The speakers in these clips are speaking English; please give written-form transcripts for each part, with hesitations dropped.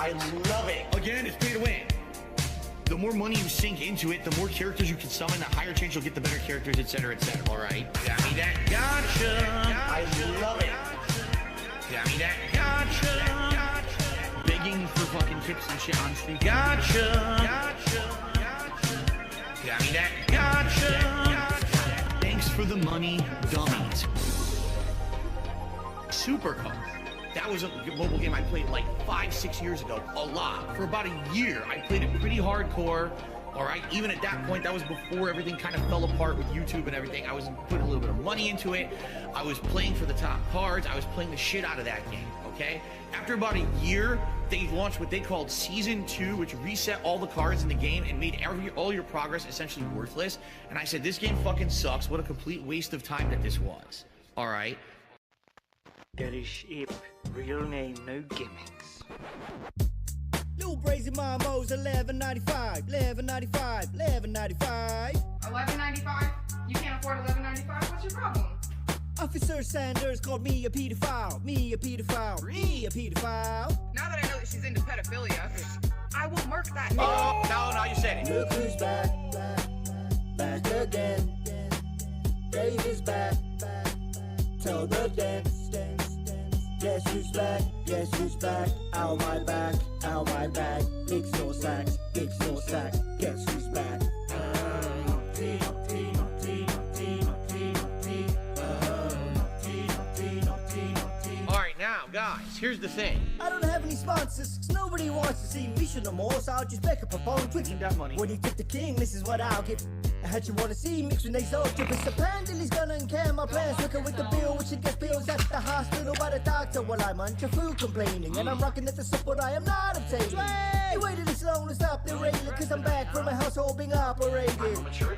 I love it. Again, it's pay to win. The more money you sink into it, the more characters you can summon, the higher chance you'll get the better characters, etc., etc. All right? Got me that gotcha. I love it. Got me that gotcha. Begging for fucking tips and shit on stream. Gotcha. Got me that gotcha. Thanks for the money, dummies. Supercar. That was a mobile game I played like 5-6 years ago, a lot. For about a year, I played it pretty hardcore. All right, even at that point, that was before everything kind of fell apart with YouTube and everything. I was putting a little bit of money into it. I was playing for the top cards. I was playing the shit out of that game, okay? After about a year, they launched what they called Season 2, which reset all the cards in the game and made all your progress essentially worthless. And I said, this game fucking sucks. What a complete waste of time that this was, all right? Garish Ip, real name, no gimmicks. Lil Brazy Mambo's $11.95, $11.95, $11.95. $11.95? You can't afford $11.95? What's your problem? Officer Sanders called me a pedophile, me a pedophile, me a pedophile. Now that I know that she's into pedophilia, I will murk that. Oh, no, you said it. Look who's back, back again. Dave is back, tell the dance. Guess who's back, guess who's back. Ow my back, big sore sacks, guess who's back. Alright, now, guys, here's the thing. I don't have any sponsors, 'cause nobody wants to see me show no more, so I'll just back up on Twitch. That money. When you get the king, this is what I'll give. I had you wanna see mixed with nasal drippers. Apparently gonna encam my plans, working with the bill, which gets bills at the hospital by the doctor while I'm on your food complaining. And I'm rocking at the support I am not obtaining. You waited this long to stop the rating, 'cause I'm back from my household being operated.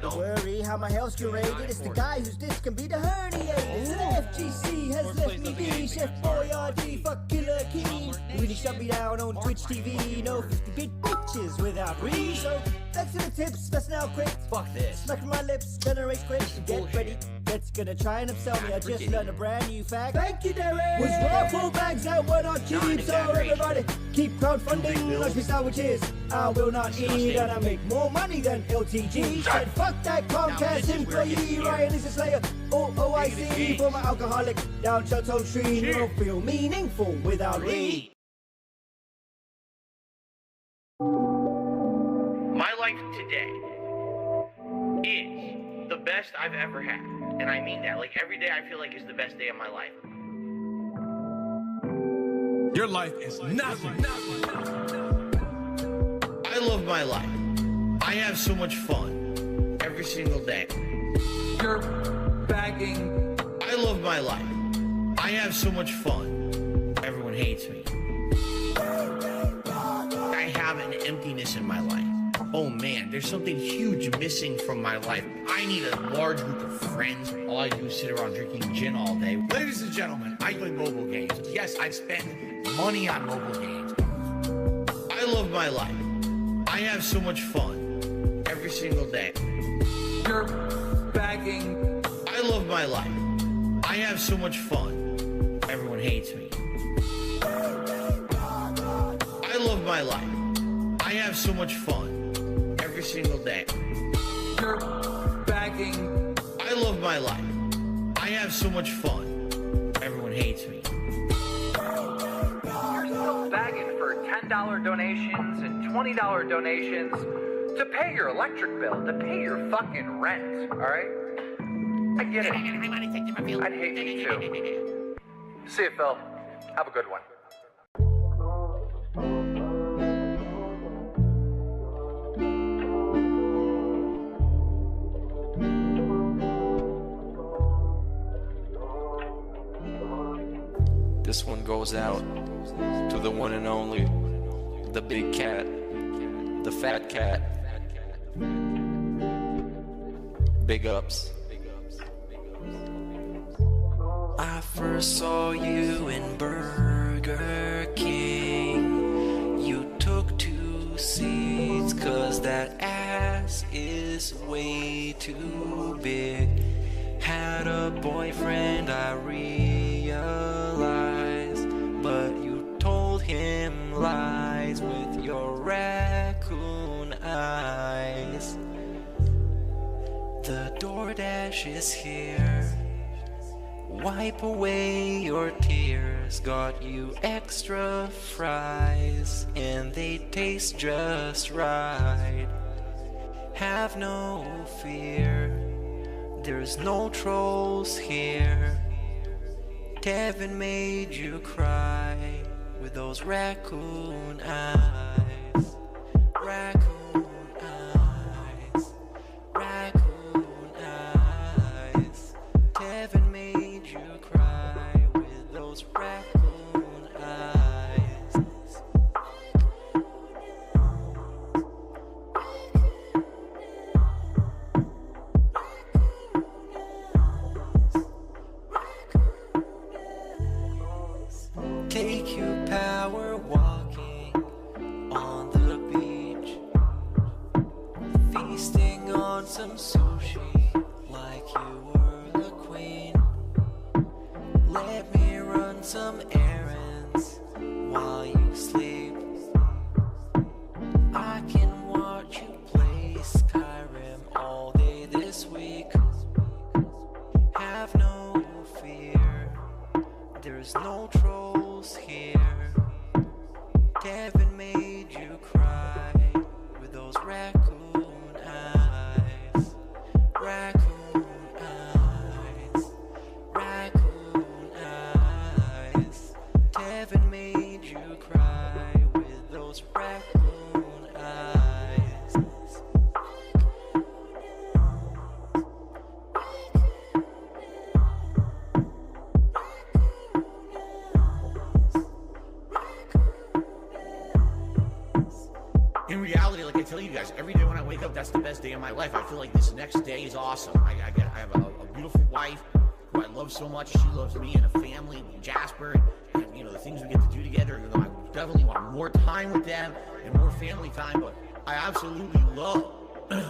Don't worry how my health's curated, it's the guy whose disc can be the herniated. So the FGC has left me be Chef Boyardee, fuck Killer King. Really shut me down on Twitch TV, no 50-bit bitches without reason. So back to the tips, that's now quick. Fuck this. Smacking my lips, generate quick. Get ready, that's gonna try and upsell me. I just learned a brand new fact. Thank you, Derek. Was raffle bags that were not cheap, so everybody keep crowdfunding lunch with sandwiches. I will not eat, and I make more money than LTG. Said fuck that Comcast employee. Ryan is a slayer. OIC for my alcoholic down Chateau Tree. You don't feel meaningful without me. My life today is the best I've ever had. And I mean that. Like, every day I feel like is the best day of my life. Your life is nothing. I love my life. I have so much fun every single day. You're bagging. I love my life. I have so much fun. Everyone hates me. I have an emptiness in my life. Oh man, there's something huge missing from my life. I need a large group of friends. All I do is sit around drinking gin all day. Ladies and gentlemen, I play mobile games. Yes, I spend money on mobile games. I love my life. I have so much fun every single day. You're bagging. I love my life. I have so much fun. Everyone hates me. I love my life. I have so much fun every single day. You're bagging. I love my life. I have so much fun. Everyone hates me. You're still bagging for $10 donations and $20 donations to pay your electric bill, to pay your fucking rent, alright? I get it. I'd hate me too. See you, Phil. Have a good one. This one goes out to the one and only, the big cat, the fat cat. Big ups. I first saw you in Burger King. You took 2 seats 'cause that ass is way too big. Had a boyfriend, I realized, but you told him lies. eyes with your raccoon eyes. The DoorDash is here. Wipe away your tears. Got you extra fries, and they taste just right. Have no fear, there's no trolls here. Kevin made you cry with those raccoon eyes. Raccoon eyes. Raccoon eyes. Kevin made you cry with those raccoon eyes. Take you power walking on the beach, feasting on some sushi like you were the queen. Let me run some errands while you sleep. I can watch you play Skyrim all day this week. Have no fear, there's no trolls here. Kevin made you cry with those raccoon eyes. Raccoon eyes. Raccoon eyes. Kevin made you cry with those raccoon eyes. In reality, like I tell you guys, every day when I wake up, that's the best day of my life. I feel like this next day is awesome. I have a beautiful wife who I love so much. She loves me, and a family, Jasper, and you know the things we get to do together. You know, I definitely want more time with them and more family time. But I absolutely love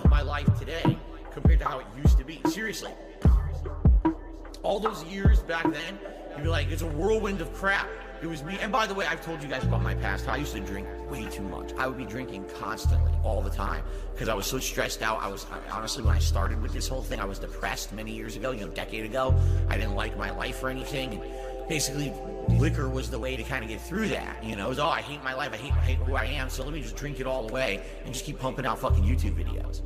my life today compared to how it used to be. Seriously, all those years back then, you'd be like, it's a whirlwind of crap. It was me. And by the way, I've told you guys about my past. I used to drink way too much. I would be drinking constantly, all the time, because I was so stressed out. Honestly, when I started with this whole thing, I was depressed many years ago, a decade ago. I didn't like my life or anything. And basically, liquor was the way to kind of get through that. You know, it was, oh, I hate my life. I hate who I am. So let me just drink it all away and just keep pumping out fucking YouTube videos.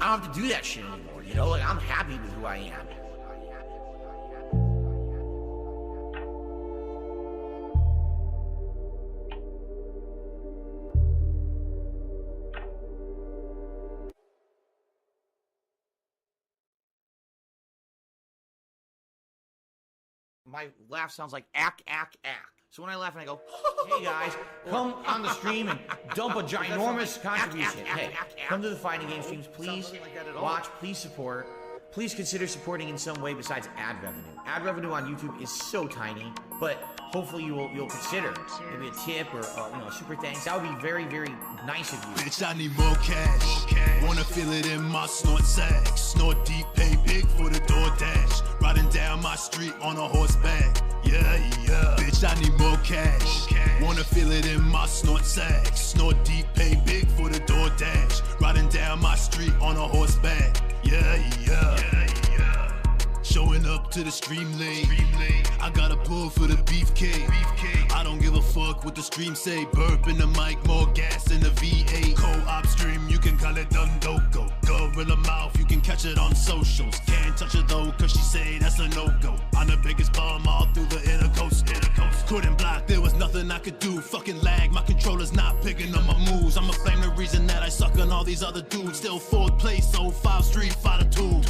I don't have to do that shit anymore. You know, like I'm happy with who I am. My laugh sounds like ack, ack, ack. So when I laugh and I go, hey guys, come on the stream and dump a ginormous contribution. Hey, come to the Fighting Game streams, please watch, please support. Please consider supporting in some way besides ad revenue. Ad revenue on YouTube is so tiny, but hopefully you'll consider maybe a tip or a super thanks. That would be very, very nice of you. Bitch, I need more cash. Wanna feel it in my snort sack. Snort deep, pay big for the DoorDash. Riding down my street on a horseback. Yeah, yeah. Bitch, I need more cash. Wanna feel it in my snort sack. Snort deep, pay big for the DoorDash. Riding down my street on a horseback. Yeah, yeah. Showing up to the stream lane. I got a pull for the beefcake. I don't give a fuck what the stream say. Burp in the mic, more gas in the V8. Co-op stream, you can call it Dundoko. Gorilla mouth, you can catch it on socials. Can't touch it though, cause she say that's a no-go. I'm the biggest bum all through the intercoast. Couldn't block, there was nothing I could do. Fucking lag, my controller's not picking up my moves. I'ma blame the reason that I suck on all these other dudes. Still fourth place, 05 Street Fighter 2.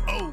Oh.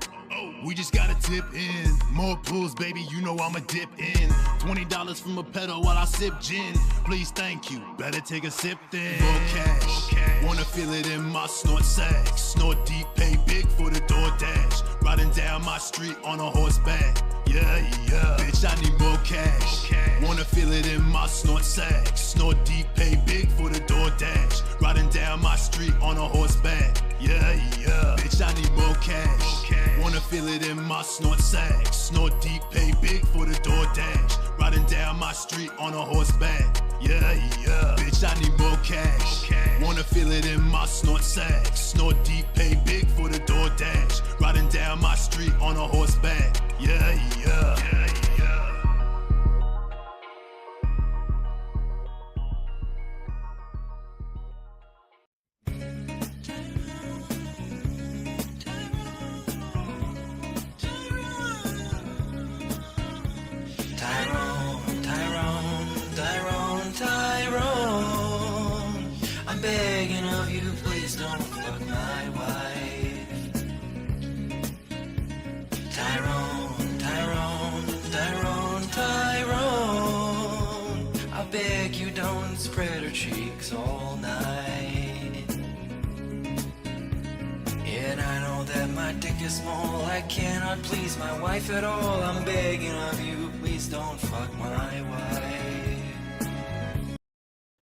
We just gotta tip in. More pulls, baby, you know I'ma dip in. $20 from a pedal while I sip gin. Please, thank you, better take a sip then. More cash, wanna feel it in my snort sack. Snort deep, pay big for the DoorDash. Riding down my street on a horseback. Yeah, yeah. Bitch, I need more cash. Wanna feel it in my snort sack. Snort deep, pay big for the DoorDash. Riding down my street on a horseback. Yeah, yeah. Bitch, I need more cash. Wanna feel it in my snort sack. Snort deep, pay big for the DoorDash. Riding down my street on a horseback. Yeah. Bitch, I need more cash. Wanna feel it in my snort sack. Snort deep, pay big for the DoorDash. Riding down my street on a horseback. Yeah. Tyrone, I'm begging of you, please don't fuck my wife. Tyrone, I beg you don't spread her cheeks all night. And I know that my dick is small, I cannot please my wife at all. I'm begging of you, please don't fuck my wife.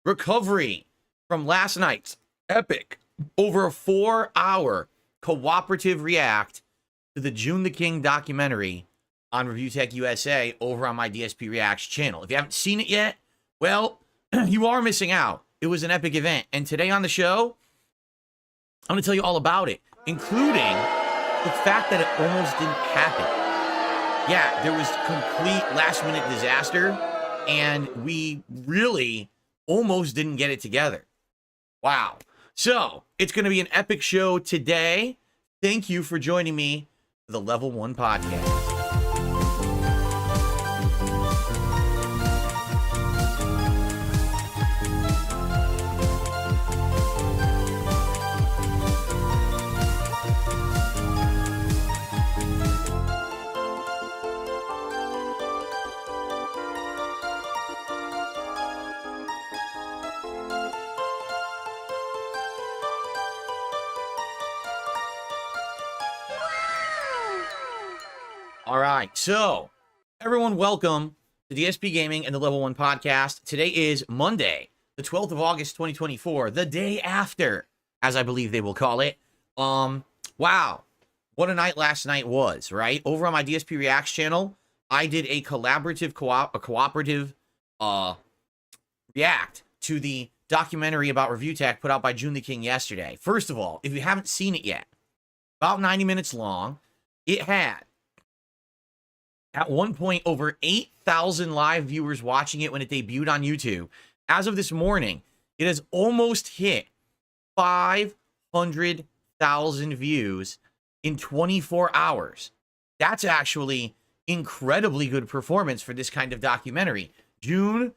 Recovery from last night's epic, over a 4-hour cooperative react to the June the King documentary on Review Tech USA over on my DSP Reacts channel. If you haven't seen it yet, well, you are missing out. It was an epic event. And today on the show, I'm going to tell you all about it, including the fact that it almost didn't happen. Yeah, there was complete last-minute disaster, and we really almost didn't get it together. Wow. So, it's going to be an epic show today. Thank you for joining me for the Level 1 podcast. All right, so everyone, welcome to DSP Gaming and the Level 1 podcast. Today is Monday, the 12th of August, 2024, the day after, as I believe they will call it. Wow, what a night last night was, right? Over on my DSP Reacts channel, I did a collaborative cooperative react to the documentary about Review Tech put out by June the King yesterday. First of all, if you haven't seen it yet, about 90 minutes long, it had at one point over 8,000 live viewers watching it when it debuted on YouTube. As of this morning, it has almost hit 500,000 views in 24 hours. That's actually incredibly good performance for this kind of documentary. June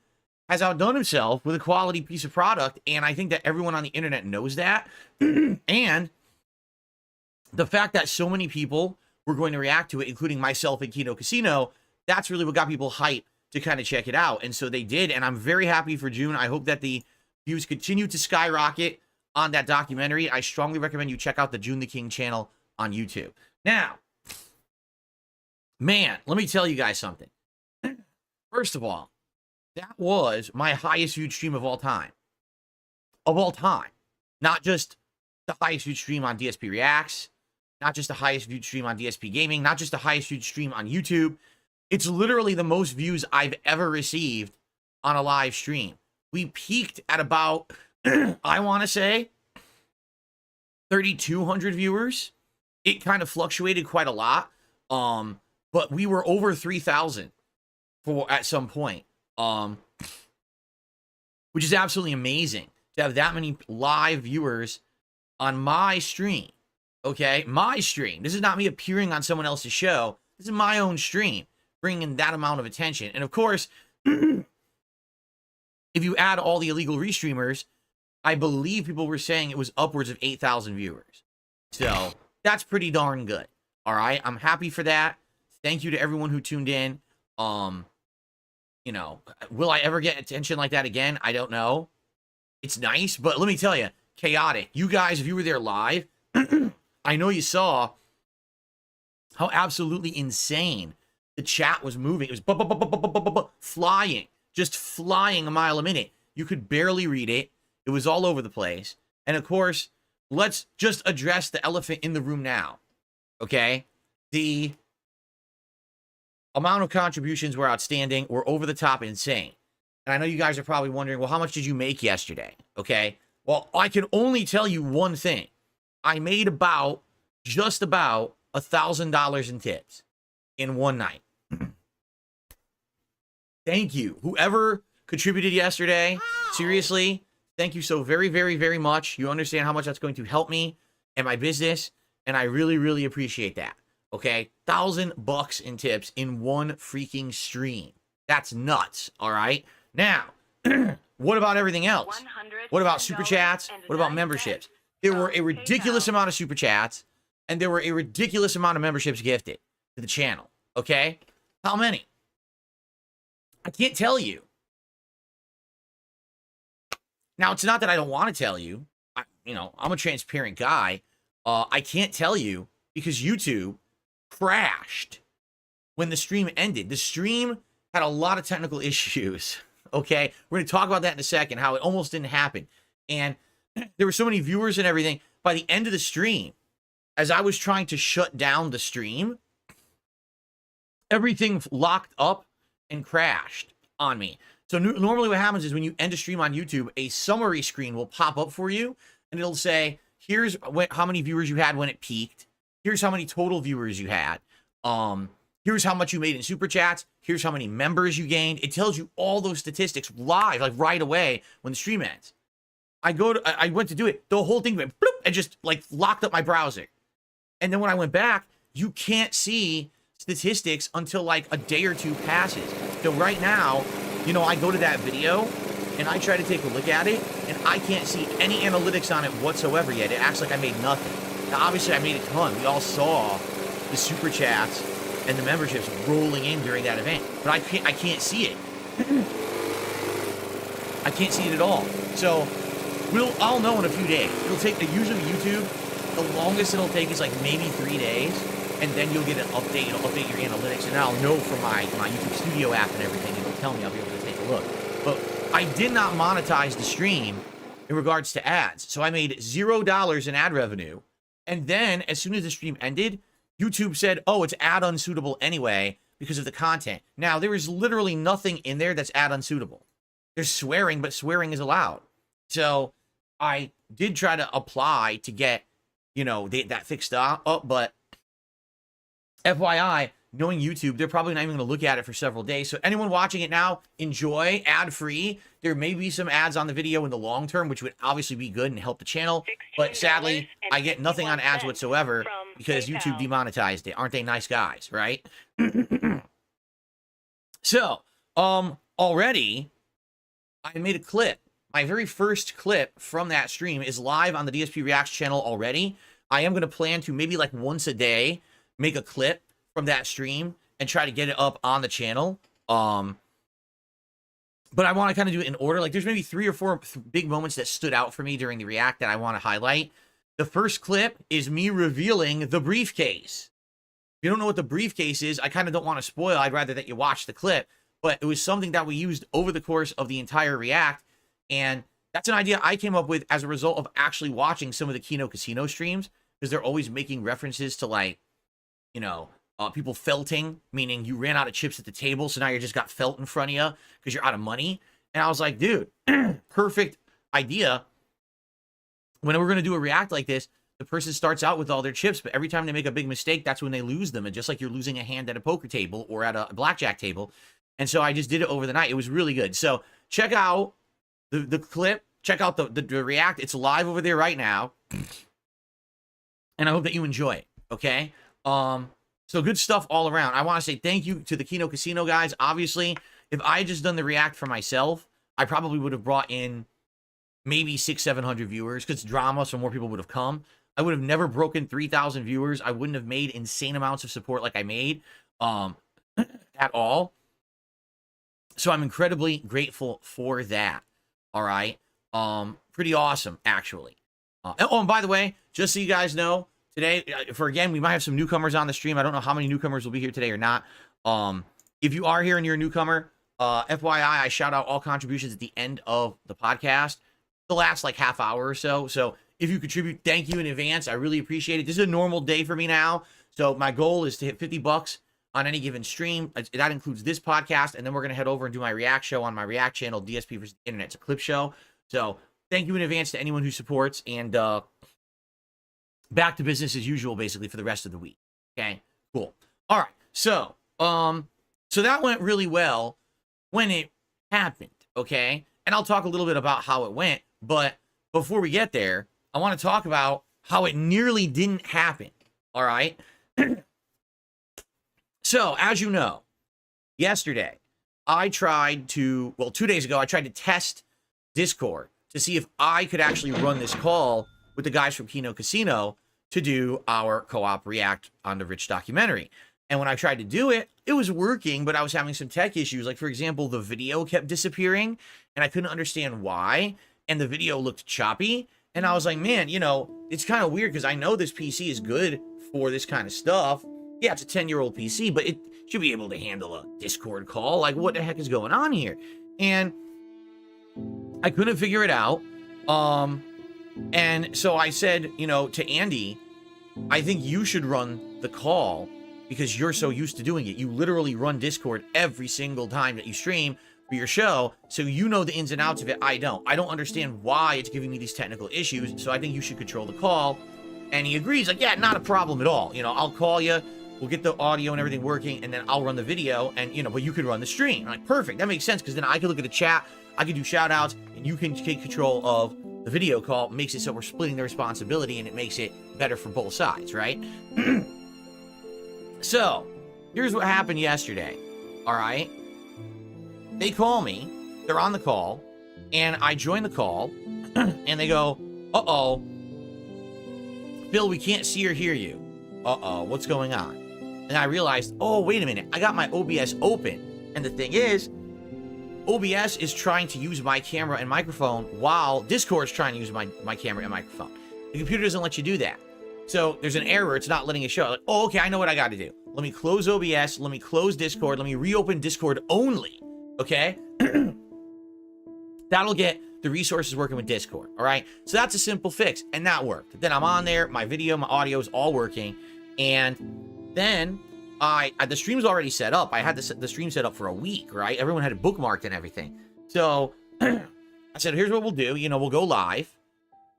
has outdone himself with a quality piece of product, and I think that everyone on the internet knows that. And the fact that so many people were going to react to it, including myself and Kino Casino, that's really what got people hyped to kind of check it out. And so they did, and I'm very happy for June. I hope that the views continue to skyrocket on that documentary. I strongly recommend you check out the June the King channel on YouTube. Now, man, let me tell you guys something. First of all, that was my highest viewed stream of all time. Of all time. Not just the highest viewed stream on DSP Reacts, not just the highest viewed stream on DSP Gaming, not just the highest viewed stream on YouTube. It's literally the most views I've ever received on a live stream. We peaked at about, I want to say, 3,200 viewers. It kind of fluctuated quite a lot, but we were over 3,000 at some point, which is absolutely amazing to have that many live viewers on my stream. Okay, my stream. This is not me appearing on someone else's show. This is my own stream, bringing that amount of attention. And of course, if you add all the illegal restreamers, I believe people were saying it was upwards of 8,000 viewers. So that's pretty darn good. All right, I'm happy for that. Thank you to everyone who tuned in. You know, will I ever get attention like that again? I don't know. It's nice, but let me tell you, chaotic. You guys, if you were there live, I know you saw how absolutely insane the chat was moving. It was flying, just flying a mile a minute. You could barely read it. It was all over the place. And of course, let's just address the elephant in the room now. Okay? The amount of contributions were outstanding, were over the top insane. And I know you guys are probably wondering, well, how much did you make yesterday? Okay. Well, I can only tell you one thing. I made just about $1,000 in tips in one night. Thank you. Whoever contributed yesterday, seriously, thank you so very, very, very much. You understand how much that's going to help me and my business, and I really, really appreciate that. Okay, $1,000 in tips in one freaking stream. That's nuts. All right. Now, what about everything else? What about super chats? What about memberships? There were a ridiculous amount of super chats, and there were a ridiculous amount of memberships gifted to the channel. Okay, how many? I can't tell you. Now, it's not that I don't want to tell you. I'm a transparent guy. I can't tell you because YouTube crashed when the stream ended. The stream had a lot of technical issues. Okay, we're going to talk about that in a second, how it almost didn't happen. And there were so many viewers and everything. By the end of the stream, as I was trying to shut down the stream, everything locked up and crashed on me. So normally what happens is when you end a stream on YouTube, a summary screen will pop up for you, and it'll say, here's how many viewers you had when it peaked. Here's how many total viewers you had. Here's how much you made in super chats. Here's how many members you gained. It tells you all those statistics live, like right away when the stream ends. I went to do it. The whole thing went bloop and just like locked up my browser. And then when I went back, you can't see statistics until like a day or two passes. So right now, I go to that video and I try to take a look at it, and I can't see any analytics on it whatsoever yet. It acts like I made nothing. Now, obviously, I made a ton. We all saw the super chats and the memberships rolling in during that event, but I can't see it. I can't see it at all. So I'll know in a few days. It'll take usually YouTube. The longest it'll take is like maybe 3 days, and then you'll get an update. It'll update your analytics, and I'll know from my YouTube Studio app and everything. It'll tell me. I'll be able to take a look. But I did not monetize the stream in regards to ads. So I made $0 in ad revenue. And then as soon as the stream ended, YouTube said, oh, it's ad unsuitable anyway because of the content. Now, there is literally nothing in there that's ad unsuitable. There's swearing, but swearing is allowed. So I did try to apply to get, that fixed up, but FYI, knowing YouTube, they're probably not even going to look at it for several days. So anyone watching it now, enjoy ad-free. There may be some ads on the video in the long term, which would obviously be good and help the channel. But sadly, I get nothing on ads whatsoever because YouTube demonetized it. Aren't they nice guys, right? So, already, I made a clip. My very first clip from that stream is live on the DSP Reacts channel already. I am going to plan to maybe like once a day make a clip from that stream and try to get it up on the channel. But I want to kind of do it in order. Like there's maybe 3 or 4 big moments that stood out for me during the React that I want to highlight. The first clip is me revealing the briefcase. If you don't know what the briefcase is, I kind of don't want to spoil. I'd rather that you watch the clip. But it was something that we used over the course of the entire React. And that's an idea I came up with as a result of actually watching some of the Kino Casino streams, because they're always making references to like, people felting, meaning you ran out of chips at the table, so now you just got felt in front of you because you're out of money. And I was like, dude, perfect idea. When we're going to do a React like this, the person starts out with all their chips, but every time they make a big mistake, that's when they lose them. And just like you're losing a hand at a poker table or at a blackjack table. And so I just did it over the night. It was really good. So check out the clip. Check out the React. It's live over there right now. And I hope that you enjoy it. Okay? So good stuff all around. I want to say thank you to the Kino Casino guys. Obviously, if I had just done the React for myself, I probably would have brought in maybe 600-700 viewers because drama, so more people would have come. I would have never broken 3,000 viewers. I wouldn't have made insane amounts of support like I made at all. So I'm incredibly grateful for that. All right. Pretty awesome, actually. And by the way, just so you guys know, today, again, we might have some newcomers on the stream. I don't know how many newcomers will be here today or not. If you are here and you're a newcomer, FYI, I shout out all contributions at the end of the podcast, the last like half hour or so. So if you contribute, thank you in advance. I really appreciate it. This is a normal day for me now. So my goal is to hit $50 on any given stream. That includes this podcast, and then we're going to head over and do my React show on my React channel, DSP versus Internet. It's a clip show. So thank you in advance to anyone who supports, and back to business as usual, basically, for the rest of the week. Okay, cool. All right, so that went really well when it happened, okay? And I'll talk a little bit about how it went, but before we get there, I want to talk about how it nearly didn't happen, all right? So, as you know, yesterday, I tried to, well, 2 days ago, I tried to test Discord to see if I could actually run this call with the guys from Kino Casino to do our co-op react on the Rich documentary. And when I tried to do it, it was working, but I was having some tech issues. Like, for example, the video kept disappearing, and I couldn't understand why, and the video looked choppy. And I was like, man, you know, it's kind of weird because I know this PC is good for this kind of stuff. Yeah, it's a 10-year-old PC, but it should be able to handle a Discord call. Like, what the heck is going on here? And I couldn't figure it out. And so I said, you know, to Andy, I think you should run the call because you're so used to doing it. You literally run Discord every single time that you stream for your show, so you know the ins and outs of it. I don't understand why it's giving me these technical issues, so I think you should control the call. And he agrees, like, yeah, not a problem at all. You know, I'll call you, we'll get the audio and everything working, and then I'll run the video, and, you know, but you could run the stream. I'm like, perfect, that makes sense, because then I could look at the chat, I could do shout outs, and you can take control of the video call. Makes it so we're splitting the responsibility, and it makes it better for both sides, right? So, here's what happened yesterday, all right? They call me, they're on the call, and I join the call, and they go, uh-oh, Phil, we can't see or hear you. Uh-oh, what's going on? And I realized, oh, wait a minute, I got my OBS open, and the thing is, OBS is trying to use my camera and microphone while Discord is trying to use my camera and microphone. The computer doesn't let you do that. So there's an error, it's not letting it show. Like, oh, okay, I know what I got to do. Let me close OBS, let me close Discord, let me reopen Discord only. Okay? That'll get the resources working with Discord, all right? So that's a simple fix, and that worked. Then I'm on there, my video, my audio is all working, and then the stream's already set up. I had the stream set up for a week, right? Everyone had it bookmarked and everything. So I said, here's what we'll do. You know, we'll go live,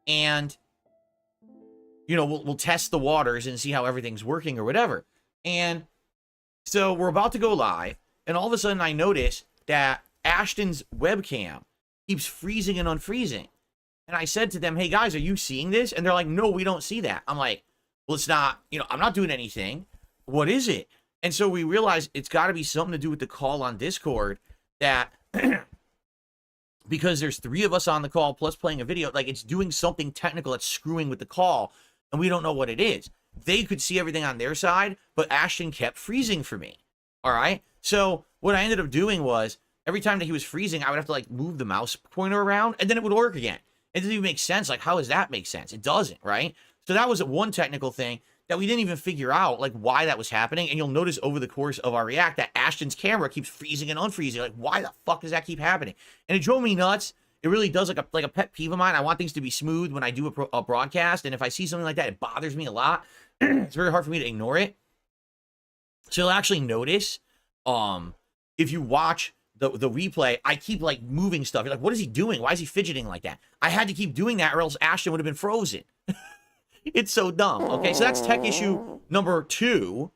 and, you know, we'll test the waters and see how everything's working or whatever. And so we're about to go live, and all of a sudden I notice that Ashton's webcam keeps freezing and unfreezing. And I said to them, hey guys, are you seeing this? And they're like, no, we don't see that. I'm like, well, it's not, you know, I'm not doing anything. What is it? And so we realized it's got to be something to do with the call on Discord, that because there's 3 of us on the call plus playing a video, like it's doing something technical that's screwing with the call, and we don't know what it is. They could see everything on their side, but Ashton kept freezing for me. All right. So what I ended up doing was every time that he was freezing, I would have to like move the mouse pointer around, and then it would work again. It doesn't even make sense. Like, how does that make sense? It doesn't, right? So that was one technical thing that we didn't even figure out, like, why that was happening. And you'll notice over the course of our React that Ashton's camera keeps freezing and unfreezing. Like, why the fuck does that keep happening? And it drove me nuts. It really does, like a pet peeve of mine. I want things to be smooth when I do a broadcast, and if I see something like that, it bothers me a lot. It's very hard for me to ignore it. So you'll actually notice, if you watch the replay, I keep like moving stuff. You're like, what is he doing? Why is he fidgeting like that? I had to keep doing that, or else Ashton would have been frozen. It's so dumb. Okay, so that's tech issue number 2.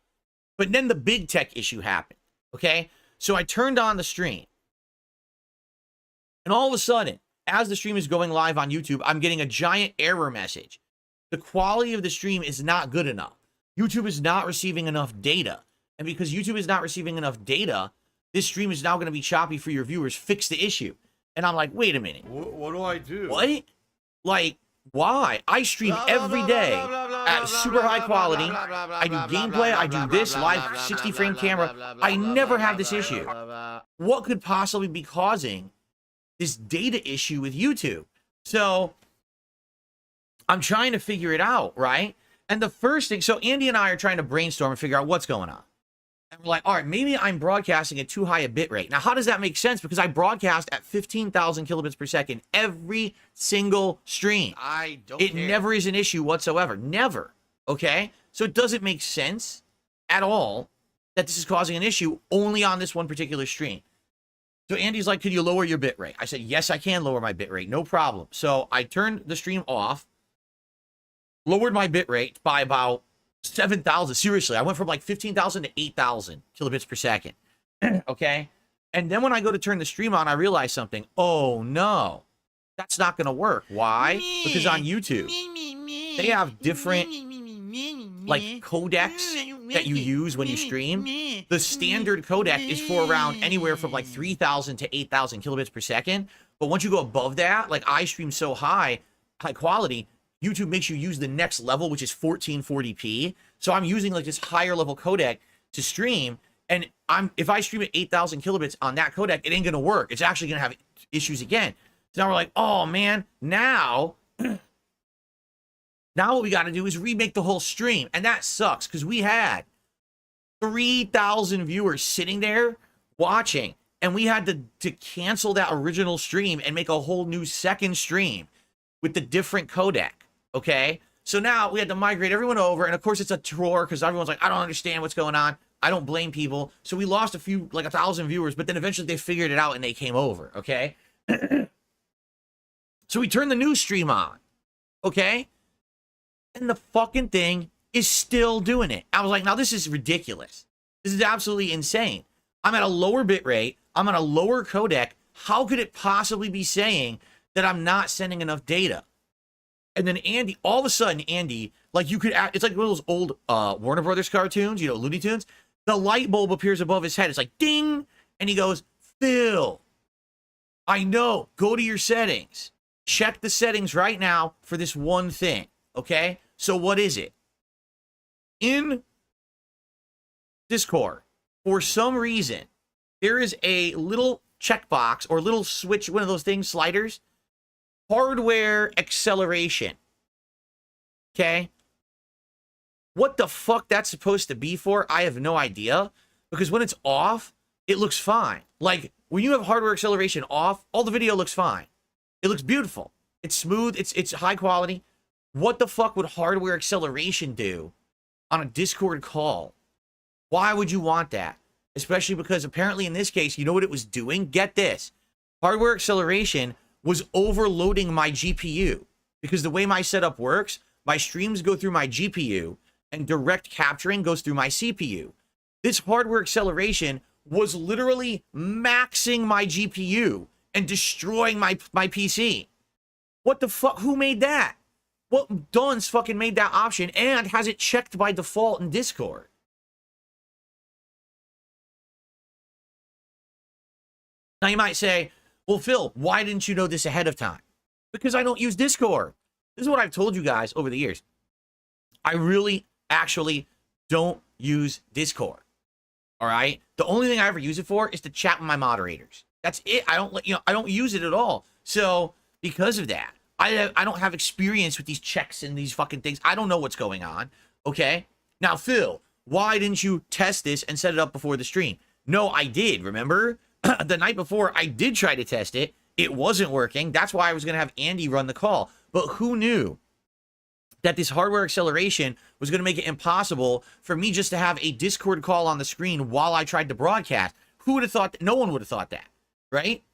But then the big tech issue happened. Okay, so I turned on the stream, and all of a sudden, as the stream is going live on YouTube, I'm getting a giant error message. The quality of the stream is not good enough. YouTube is not receiving enough data. And because YouTube is not receiving enough data, this stream is now going to be choppy for your viewers. Fix the issue. And I'm like, wait a minute. What do I do? What? Like, why? I stream every day at super high quality. I do gameplay. I do this live 60 frame camera. I never have this issue. What could possibly be causing this data issue with YouTube? So I'm trying to figure it out, right? And the first thing, so Andy and I are trying to brainstorm and figure out what's going on. And we're like, all right, maybe I'm broadcasting at too high a bit rate. Now, how does that make sense? Because I broadcast at 15,000 kilobits per second every single stream. It never is an issue whatsoever. Never. Okay? So it doesn't make sense at all that this is causing an issue only on this one particular stream. So Andy's like, can you lower your bitrate? I said, yes, I can lower my bitrate. No problem. So I turned the stream off, lowered my bitrate by about 7,000. Seriously, I went from like 15,000 to 8,000 kilobits per second. Okay? And then when I go to turn the stream on, I realize something. Oh, no. That's not going to work. Why? Because on YouTube, they have different like codecs that you use when you stream. The standard codec is for around anywhere from like 3,000 to 8,000 kilobits per second. But once you go above that, like I stream so high quality, YouTube makes you use the next level, which is 1440p. So I'm using like this higher level codec to stream. And if I stream at 8,000 kilobits on that codec, it ain't going to work. It's actually going to have issues again. So now we're like, oh man, now what we got to do is remake the whole stream. And that sucks because we had 3,000 viewers sitting there watching. And we had to cancel that original stream and make a whole new second stream with the different codec. Okay? So now we had to migrate everyone over. And of course, it's a chore because everyone's like, I don't understand what's going on. I don't blame people. So we lost like 1,000 viewers, but then eventually they figured it out and they came over. Okay? So we turned the new stream on. Okay? And the fucking thing is still doing it. I was like, now this is ridiculous. This is absolutely insane. I'm at a lower bit rate. I'm on a lower codec. How could it possibly be saying that I'm not sending enough data? And then Andy, all of a sudden, Andy, like you could, it's like one of those old Warner Brothers cartoons, you know, Looney Tunes. The light bulb appears above his head. It's like, ding. And he goes, Phil, I know. Go to your settings. Check the settings right now for this one thing. Okay? So what is it? In Discord, for some reason, there is a little checkbox or little switch, one of those things, sliders. Hardware acceleration. Okay? What the fuck that's supposed to be for, I have no idea. Because when it's off, it looks fine. Like, when you have hardware acceleration off, all the video looks fine. It looks beautiful. It's smooth. It's high quality. What the fuck would hardware acceleration do on a Discord call? Why would you want that? Especially because apparently in this case, you know what it was doing? Get this. Hardware acceleration was overloading my GPU. Because the way my setup works, my streams go through my GPU and direct capturing goes through my CPU. This hardware acceleration was literally maxing my GPU and destroying my PC. What the fuck? Who made that? What dunce fucking made that option and has it checked by default in Discord? Now you might say, well, Phil, why didn't you know this ahead of time? Because I don't use Discord. This is what I've told you guys over the years. I really, actually don't use Discord. All right? The only thing I ever use it for is to chat with my moderators. That's it. I don't use it at all. So because of that, I don't have experience with these checks and these fucking things. I don't know what's going on. Okay? Now, Phil, why didn't you test this and set it up before the stream? No, I did. Remember? The night before, I did try to test it. It wasn't working. That's why I was going to have Andy run the call. But who knew that this hardware acceleration was going to make it impossible for me just to have a Discord call on the screen while I tried to broadcast? Who would have thought that? No one would have thought that, right?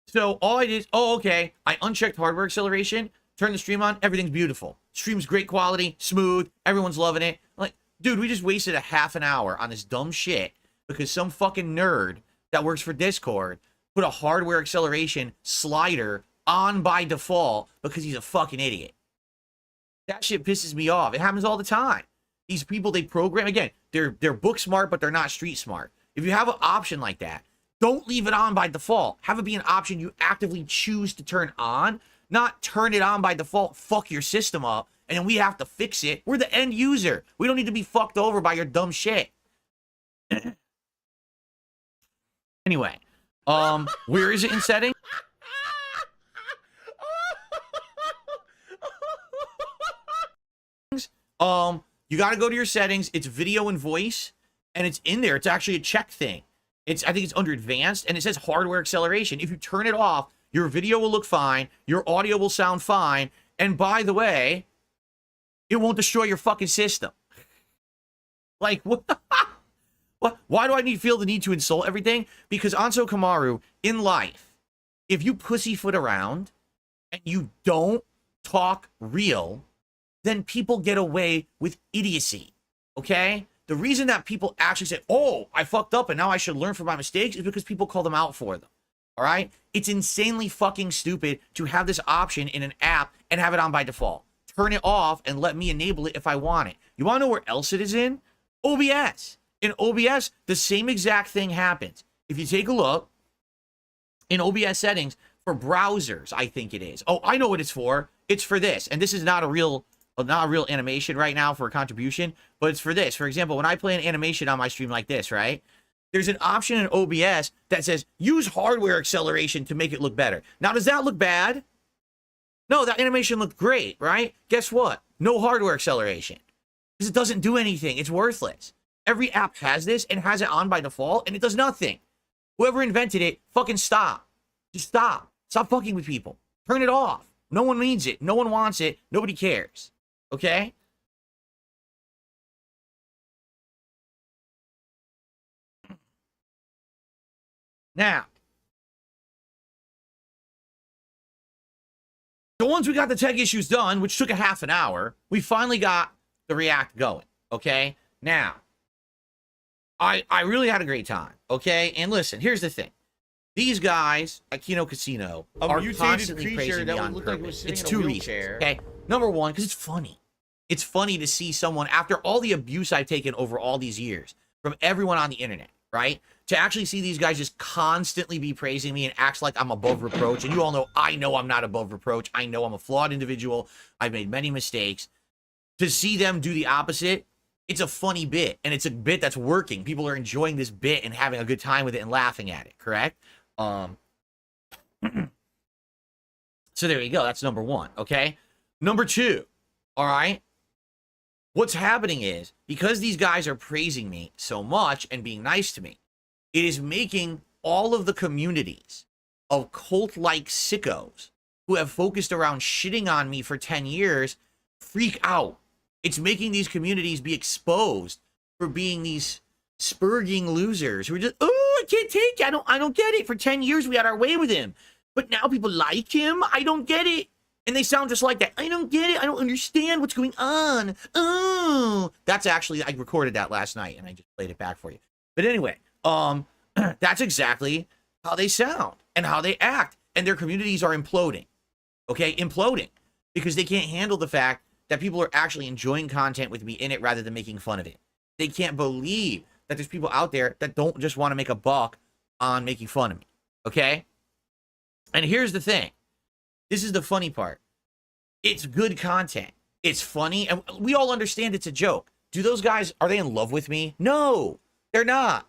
So all I did is, oh, okay, I unchecked hardware acceleration, turned the stream on, everything's beautiful. Stream's great quality, smooth, everyone's loving it. Like, dude, we just wasted a half an hour on this dumb shit because some fucking nerd that works for Discord put a hardware acceleration slider on by default because he's a fucking idiot. That shit pisses me off. It happens all the time. These people, they program, again, they're book smart, but they're not street smart. If you have an option like that, don't leave it on by default. Have it be an option you actively choose to turn on, not turn it on by default, fuck your system up, and then we have to fix it. We're the end user. We don't need to be fucked over by your dumb shit. Anyway, where is it in settings? You got to go to your settings. It's video and voice, and it's in there. It's actually a check thing. I think it's under advanced, and it says hardware acceleration. If you turn it off, your video will look fine, your audio will sound fine, and by the way, it won't destroy your fucking system. Like, what Why do I feel the need to insult everything? Because Anso Kamaru, in life, if you pussyfoot around and you don't talk real, then people get away with idiocy, okay? The reason that people actually say, oh, I fucked up and now I should learn from my mistakes is because people call them out for them, all right? It's insanely fucking stupid to have this option in an app and have it on by default. Turn it off and let me enable it if I want it. You want to know where else it is in? OBS. In OBS, the same exact thing happens. If you take a look in OBS settings for browsers, I think it is. Oh, I know what it's for. It's for this. And this is not a real animation right now for a contribution, but it's for this. For example, when I play an animation on my stream like this, right? There's an option in OBS that says use hardware acceleration to make it look better. Now, does that look bad? No, that animation looked great, right? Guess what? No hardware acceleration. Because it doesn't do anything. It's worthless. Every app has this and has it on by default, and it does nothing. Whoever invented it, fucking stop. Just stop. Stop fucking with people. Turn it off. No one needs it. No one wants it. Nobody cares. Okay? Now, so once we got the tech issues done, which took a half an hour, we finally got the React going, okay? Now, I really had a great time, okay? And listen, here's the thing. These guys at Kino Casino are constantly praising me on purpose. It's two reasons, okay? Number one, because it's funny. It's funny to see someone, after all the abuse I've taken over all these years from everyone on the internet, right? To actually see these guys just constantly be praising me and act like I'm above reproach. And you all know I'm not above reproach. I know I'm a flawed individual. I've made many mistakes. To see them do the opposite, it's a funny bit. And it's a bit that's working. People are enjoying this bit and having a good time with it and laughing at it, correct? So there you go. That's number one, okay? Number two, all right? What's happening is, because these guys are praising me so much and being nice to me, it is making all of the communities of cult-like sickos who have focused around shitting on me for 10 years freak out. It's making these communities be exposed for being these spurging losers who are just, oh, I can't take it. I don't get it. For 10 years, we had our way with him. But now people like him. I don't get it. And they sound just like that. I don't get it. I don't understand what's going on. Oh, that's actually, I recorded that last night and I just played it back for you. But anyway, that's exactly how they sound and how they act. And their communities are imploding. Okay, imploding. Because they can't handle the fact that people are actually enjoying content with me in it rather than making fun of it. They can't believe that there's people out there that don't just want to make a buck on making fun of me. Okay? And here's the thing. This is the funny part. It's good content. It's funny. And we all understand it's a joke. Do those guys, are they in love with me? No, they're not.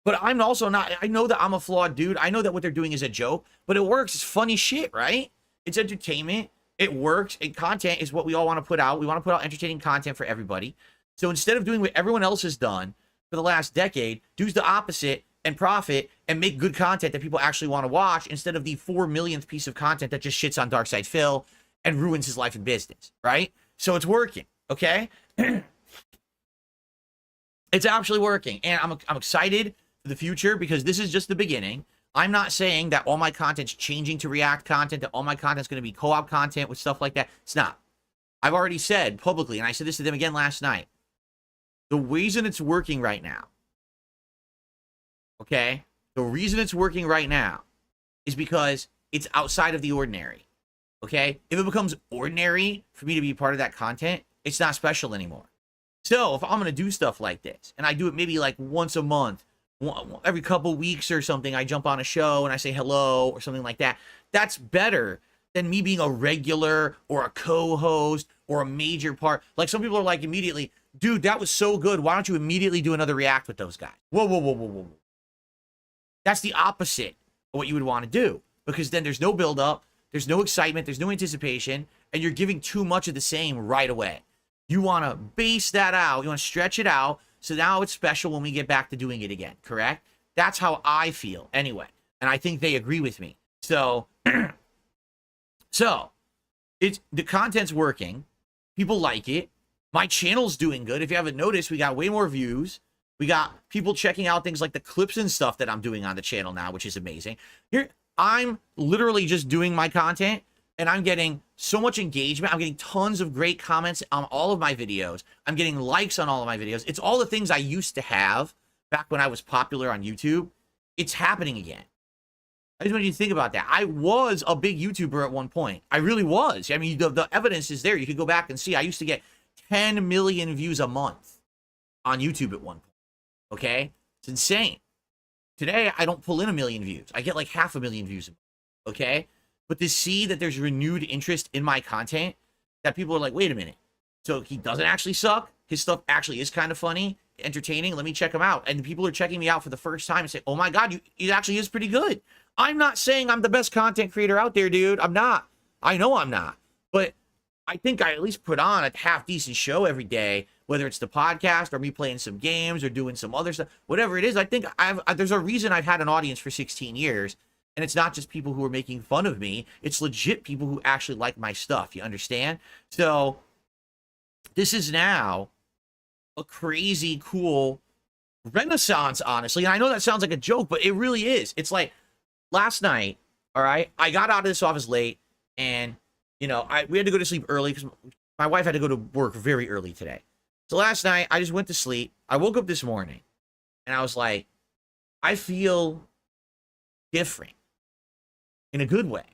But I'm also not. I know that I'm a flawed dude. I know that what they're doing is a joke, but it works. It's funny shit, right? It's entertainment. It works. And content is what we all want to put out. We want to put out entertaining content for everybody. So instead of doing what everyone else has done for the last decade, do the opposite and profit and make good content that people actually want to watch instead of the 4 millionth piece of content that just shits on Darkside Phil and ruins his life and business, right? So it's working, okay? It's actually working. And I'm excited for the future because this is just the beginning. I'm not saying that all my content's changing to React content, that all my content's going to be co-op content with stuff like that. It's not. I've already said publicly, and I said this to them again last night, the reason it's working right now, okay? The reason it's working right now is because it's outside of the ordinary, okay? If it becomes ordinary for me to be part of that content, it's not special anymore. So if I'm going to do stuff like this, and I do it maybe like once a month, every couple weeks or something, I jump on a show and I say hello or something like that, that's better than me being a regular or a co-host or a major part. Like some people are like immediately, dude, that was so good. Why don't you immediately do another React with those guys? Whoa, whoa, whoa, whoa, whoa. That's the opposite of what you would want to do, because then there's no build-up, there's no excitement, there's no anticipation, and you're giving too much of the same right away. You want to base that out. You want to stretch it out, so now it's special when we get back to doing it again, correct? That's how I feel anyway, and I think they agree with me. So, the content's working. People like it. My channel's doing good. If you haven't noticed, we got way more views. We got people checking out things like the clips and stuff that I'm doing on the channel now, which is amazing. Here, I'm literally just doing my content, and I'm getting so much engagement. I'm getting tons of great comments on all of my videos. I'm getting likes on all of my videos. It's all the things I used to have back when I was popular on YouTube. It's happening again. I just want you to think about that. I was a big YouTuber at one point. I really was. I mean, the evidence is there. You can go back and see. I used to get 10 million views a month on YouTube at one point. Okay? It's insane. Today, I don't pull in 1 million views. I get like 500,000 views a month. Okay? But to see that there's renewed interest in my content, that people are like, wait a minute. So he doesn't actually suck? His stuff actually is kind of funny, entertaining. Let me check him out. And people are checking me out for the first time and say, oh my God, he actually is pretty good. I'm not saying I'm the best content creator out there, dude. I'm not. I know I'm not. But I think I at least put on a half-decent show every day, whether it's the podcast or me playing some games or doing some other stuff. Whatever it is, I think there's a reason I've had an audience for 16 years. And it's not just people who are making fun of me. It's legit people who actually like my stuff. You understand? So this is now a crazy, cool renaissance, honestly. And I know that sounds like a joke, but it really is. It's like last night, all right, I got out of this office late, and, you know, we had to go to sleep early because my wife had to go to work very early today. So last night, I just went to sleep. I woke up this morning, and I was like, I feel different in a good way,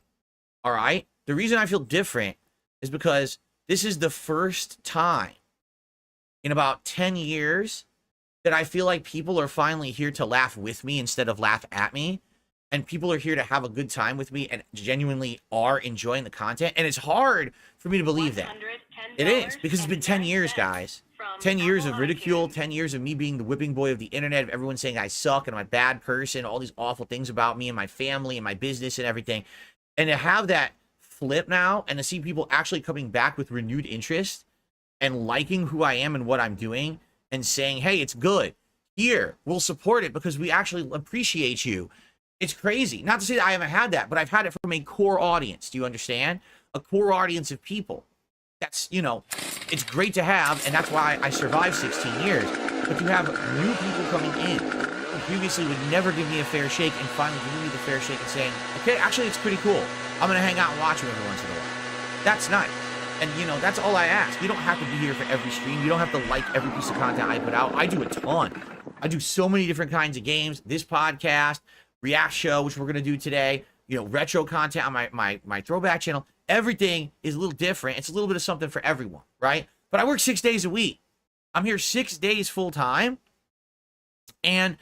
all right? The reason I feel different is because this is the first time in about 10 years that I feel like people are finally here to laugh with me instead of laugh at me. And people are here to have a good time with me and genuinely are enjoying the content. And it's hard for me to believe that. It is, because it's been 10 years, guys. 10 years of ridicule, 10 years of me being the whipping boy of the internet, of everyone saying I suck and I'm a bad person, all these awful things about me and my family and my business and everything. And to have that flip now and to see people actually coming back with renewed interest and liking who I am and what I'm doing and saying, hey, it's good. Here, we'll support it because we actually appreciate you. It's crazy. Not to say that I haven't had that, but I've had it from a core audience. Do you understand? A core audience of people. That's, you know, it's great to have, and that's why I survived 16 years. But you have new people coming in who previously would never give me a fair shake and finally giving me the fair shake and saying, okay, actually, it's pretty cool. I'm going to hang out and watch you every once in a while. That's nice. And, you know, that's all I ask. You don't have to be here for every stream. You don't have to like every piece of content I put out. I do a ton. I do so many different kinds of games. This podcast, React show, which we're going to do today, you know, retro content on my throwback channel. Everything is a little different. It's a little bit of something for everyone, right? But I work 6 days a week. I'm here 6 days full time. And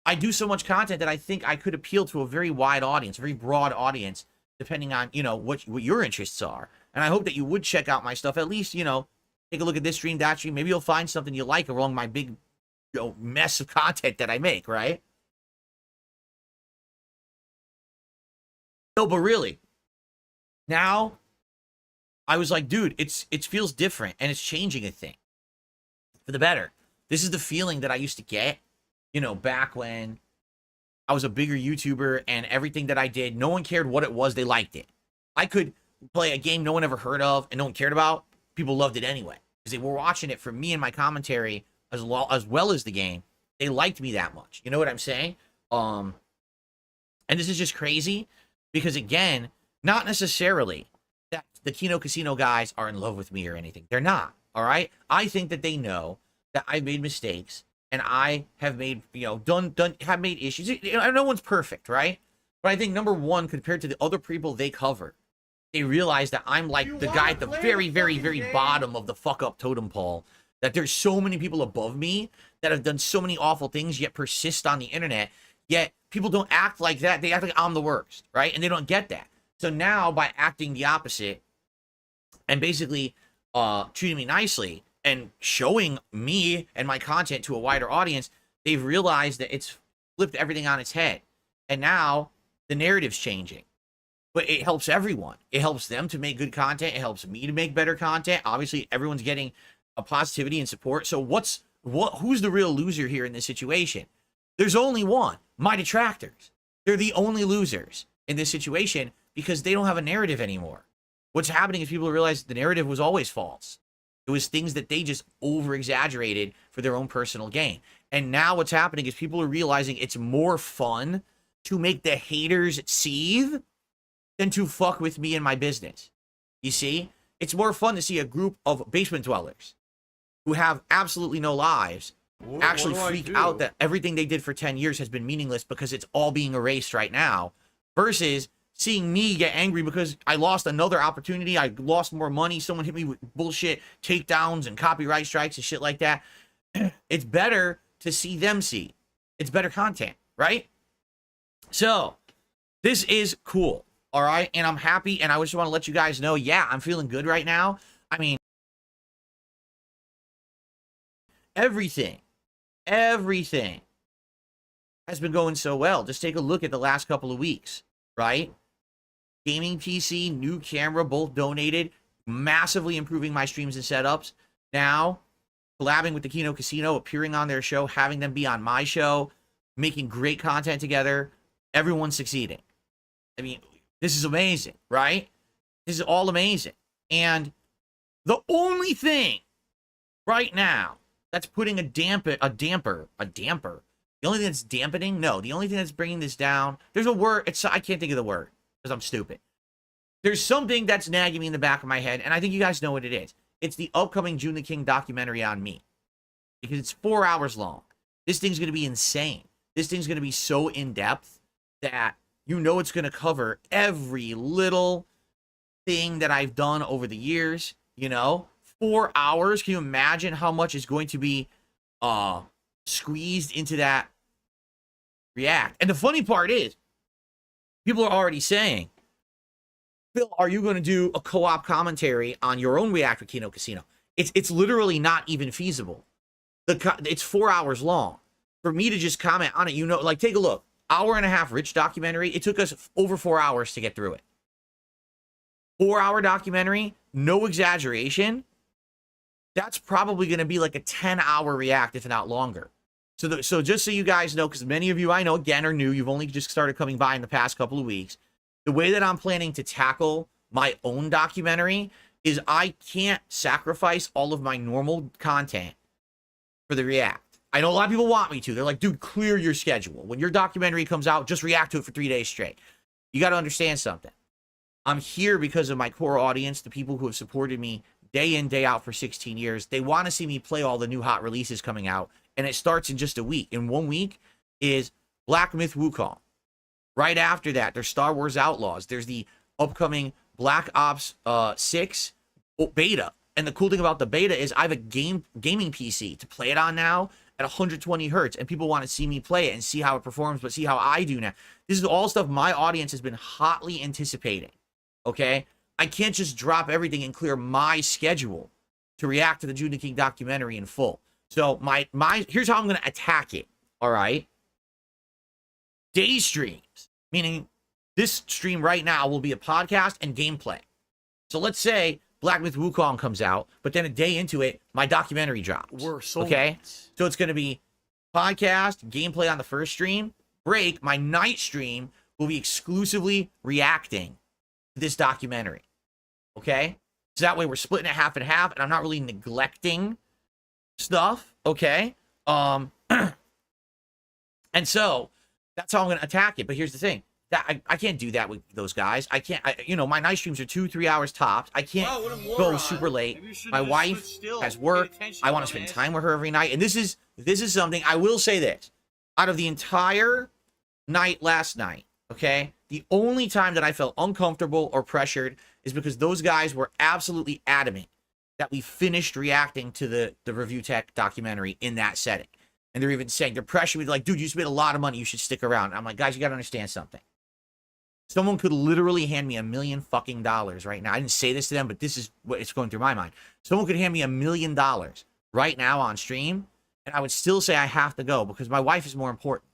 I do so much content that I think I could appeal to a very wide audience, a very broad audience, depending on, you know, what your interests are. And I hope that you would check out my stuff. At least, you know, take a look at this stream, that stream. Maybe you'll find something you like along my big, you know, mess of content that I make, right? No, but really, now I was like, dude, it feels different and it's changing a thing for the better. This is the feeling that I used to get, you know, back when I was a bigger YouTuber and everything that I did, no one cared what it was, they liked it. I could play a game no one ever heard of and no one cared about. People loved it anyway because they were watching it for me and my commentary as well as the game. They liked me that much. You know what I'm saying? And this is just crazy. Because again, not necessarily that the Kino Casino guys are in love with me or anything. They're not, all right? I think that they know that I've made mistakes and I have made, you know, have made issues. No one's perfect, right? But I think number one, compared to the other people they cover, they realize that I'm like the guy at the very, very, very bottom of the fuck up totem pole. That there's so many people above me that have done so many awful things yet persist on the internet. Yet people don't act like that. They act like I'm the worst, right? And they don't get that. So now by acting the opposite and basically treating me nicely and showing me and my content to a wider audience, they've realized that it's flipped everything on its head. And now the narrative's changing. But it helps everyone. It helps them to make good content. It helps me to make better content. Obviously, everyone's getting a positivity and support. So who's the real loser here in this situation? There's only one. My detractors. They're the only losers in this situation because they don't have a narrative anymore. What's happening is people realize the narrative was always false. It was things that they just over-exaggerated for their own personal gain. And now what's happening is people are realizing it's more fun to make the haters seethe than to fuck with me and my business. You see? It's more fun to see a group of basement dwellers who have absolutely no lives actually freak out that everything they did for 10 years has been meaningless because it's all being erased right now, versus seeing me get angry because I lost another opportunity. I lost more money. Someone hit me with bullshit takedowns and copyright strikes and shit like that. It's better to see them see. It's better content, right? So this is cool. All right. And I'm happy. And I just want to let you guys know, yeah, I'm feeling good right now. I mean, everything has been going so well. Just take a look at the last couple of weeks, right? Gaming PC, new camera, both donated, massively improving my streams and setups. Now, collabing with the Kino Casino, appearing on their show, having them be on my show, making great content together. Everyone's succeeding. I mean, this is amazing, right? This is all amazing. And the only thing right now that's putting a damper. The only thing that's dampening, no, the only thing that's bringing this down, there's a word, I can't think of the word because I'm stupid. There's something that's nagging me in the back of my head, and I think you guys know what it is. It's the upcoming June the King documentary on me, because it's 4 hours long. This thing's going to be insane. This thing's going to be so in-depth that you know it's going to cover every little thing that I've done over the years, you know? 4 hours, can you imagine how much is going to be squeezed into that react? And the funny part is, people are already saying, Phil, are you going to do a co-op commentary on your own React with Kino Casino? It's literally not even feasible. It's 4 hours long. For me to just comment on it, you know, like, take a look. 1.5 Rich documentary. It took us over 4 hours to get through it. 4 hour documentary, no exaggeration. That's probably going to be like a 10-hour react, if not longer. So just so you guys know, because many of you I know, again, are new. You've only just started coming by in the past couple of weeks. The way that I'm planning to tackle my own documentary is I can't sacrifice all of my normal content for the react. I know a lot of people want me to. They're like, dude, clear your schedule. When your documentary comes out, just react to it for 3 days straight. You got to understand something. I'm here because of my core audience, the people who have supported me day in, day out for 16 years. They want to see me play all the new hot releases coming out, and it starts in just a week. In 1 week is Black Myth Wukong. Right after that, there's Star Wars Outlaws. There's the upcoming Black Ops 6 beta. And the cool thing about the beta is I have a gaming PC to play it on now at 120 hertz, and people want to see me play it and see how it performs, but see how I do now. This is all stuff my audience has been hotly anticipating, okay? I can't just drop everything and clear my schedule to react to the June the King documentary in full. So here's how I'm going to attack it, all right? Day streams, meaning this stream right now will be a podcast and gameplay. So let's say Black Myth Wukong comes out, but then a day into it, my documentary drops. Okay? So it's going to be podcast, gameplay on the first stream, break. My night stream will be exclusively reacting to this documentary. Okay? So that way we're splitting it half and half, and I'm not really neglecting stuff. Okay? And so that's how I'm going to attack it. But here's the thing. That I can't do that with those guys. I can't, my night streams are 2-3 hours tops. I can't go super late. My wife has work. I want to spend time with her every night. And this is something, I will say this. Out of the entire night last night, okay, the only time that I felt uncomfortable or pressured is because those guys were absolutely adamant that we finished reacting to the Review Tech documentary in that setting. And they're even saying, they're pressuring me, like, dude, you spent a lot of money. You should stick around. And I'm like, guys, you got to understand something. Someone could literally hand me $1 million fucking dollars right now. I didn't say this to them, but this is what it's going through my mind. Someone could hand me $1 million right now on stream, and I would still say I have to go because my wife is more important.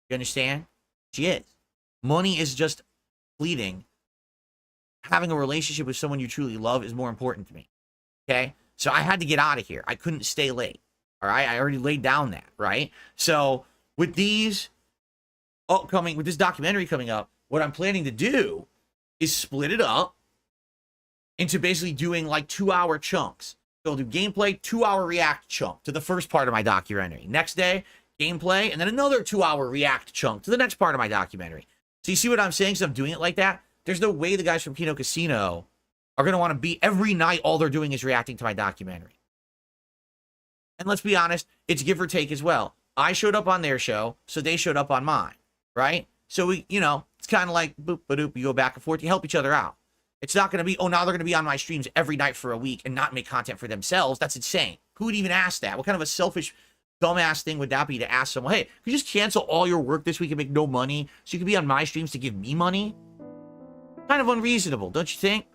You understand? She is. Money is just fleeting. Having a relationship with someone you truly love is more important to me. Okay? So I had to get out of here. I couldn't stay late. All right? I already laid down that, right? So with this documentary coming up, what I'm planning to do is split it up into basically doing like 2-hour chunks. So I'll do gameplay, 2-hour react chunk to the first part of my documentary. Next day, gameplay, and then another 2-hour react chunk to the next part of my documentary. So you see what I'm saying? So I'm doing it like that. There's no way the guys from Kino Casino are going to want to be every night. All they're doing is reacting to my documentary. And let's be honest, it's give or take as well. I showed up on their show, so they showed up on mine, right? So we, you know, it's kind of like boop, ba-doop, you go back and forth, you help each other out. It's not going to be, oh, now they're going to be on my streams every night for a week and not make content for themselves. That's insane. Who would even ask that? What kind of a selfish, dumbass thing would that be to ask someone, hey, could you just cancel all your work this week and make no money so you can be on my streams to give me money? Kind of unreasonable, don't you think?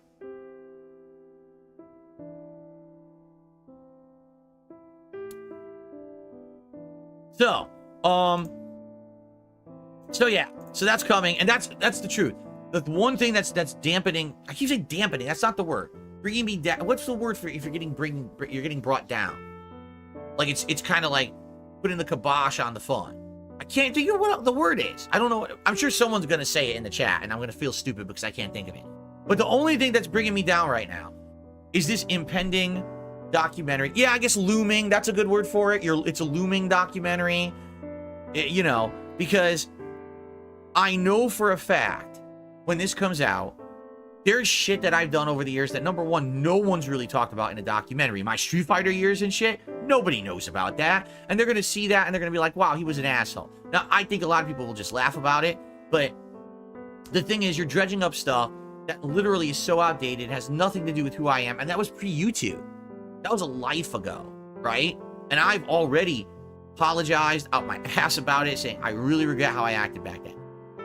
So, yeah, so that's coming, and that's the truth. The one thing that's dampening, I keep saying dampening, that's not the word. Bringing me down. What's the word for if you're getting brought down? Like it's kind of like putting the kibosh on the fun. I can't think of what the word is. I don't know. I'm sure someone's gonna say it in the chat, and I'm gonna feel stupid because I can't think of it. But the only thing that's bringing me down right now is this impending documentary. Yeah, I guess looming. That's a good word for it. It's a looming documentary. You know, because I know for a fact when this comes out, there's shit that I've done over the years that, number one, no one's really talked about in a documentary. My Street Fighter years and shit, nobody knows about that. And they're going to see that and they're going to be like, wow, he was an asshole. Now, I think a lot of people will just laugh about it. But the thing is, you're dredging up stuff that literally is so outdated, has nothing to do with who I am. And that was pre-YouTube. That was a life ago, right? And I've already apologized out my ass about it, saying I really regret how I acted back then.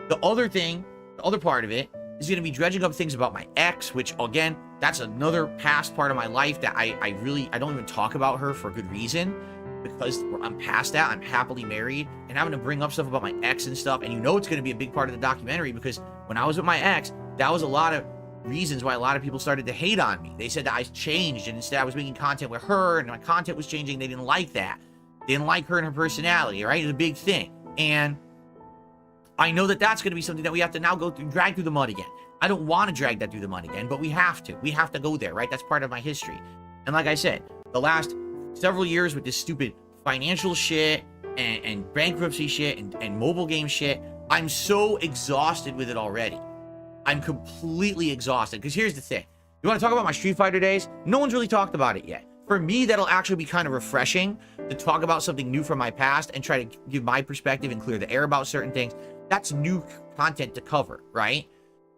The other thing, the other part of it, is going to be dredging up things about my ex, which, again, that's another past part of my life that I don't even talk about her for a good reason, because I'm past that. I'm happily married, and having to bring up stuff about my ex and stuff, and you know it's going to be a big part of the documentary, because when I was with my ex, that was a lot of reasons why a lot of people started to hate on me. They said that I changed, and instead I was making content with her, and my content was changing. They didn't like that. They didn't like her and her personality, right? It's a big thing. And I know that that's going to be something that we have to now go through, drag through the mud again. I don't want to drag that through the mud again, but we have to. We have to go there, right? That's part of my history. And like I said, the last several years with this stupid financial shit and bankruptcy shit and mobile game shit, I'm so exhausted with it already. I'm completely exhausted. Because here's the thing. You want to talk about my Street Fighter days? No one's really talked about it yet. For me, that'll actually be kind of refreshing to talk about something new from my past and try to give my perspective and clear the air about certain things. That's new content to cover, right?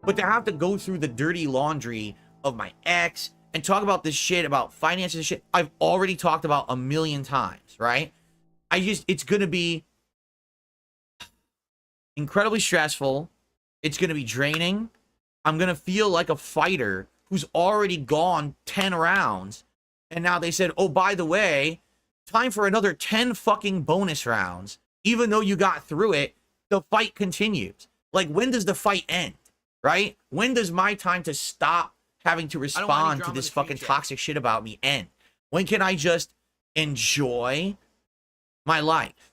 But to have to go through the dirty laundry of my ex and talk about this shit about finances and shit I've already talked about a million times, right? It's going to be incredibly stressful. It's going to be draining. I'm going to feel like a fighter who's already gone 10 rounds. And now they said, oh, by the way, time for another 10 fucking bonus rounds. Even though you got through it, the fight continues. Like, when does the fight end, right? When does my time to stop having to respond to this fucking toxic shit about me end? When can I just enjoy my life?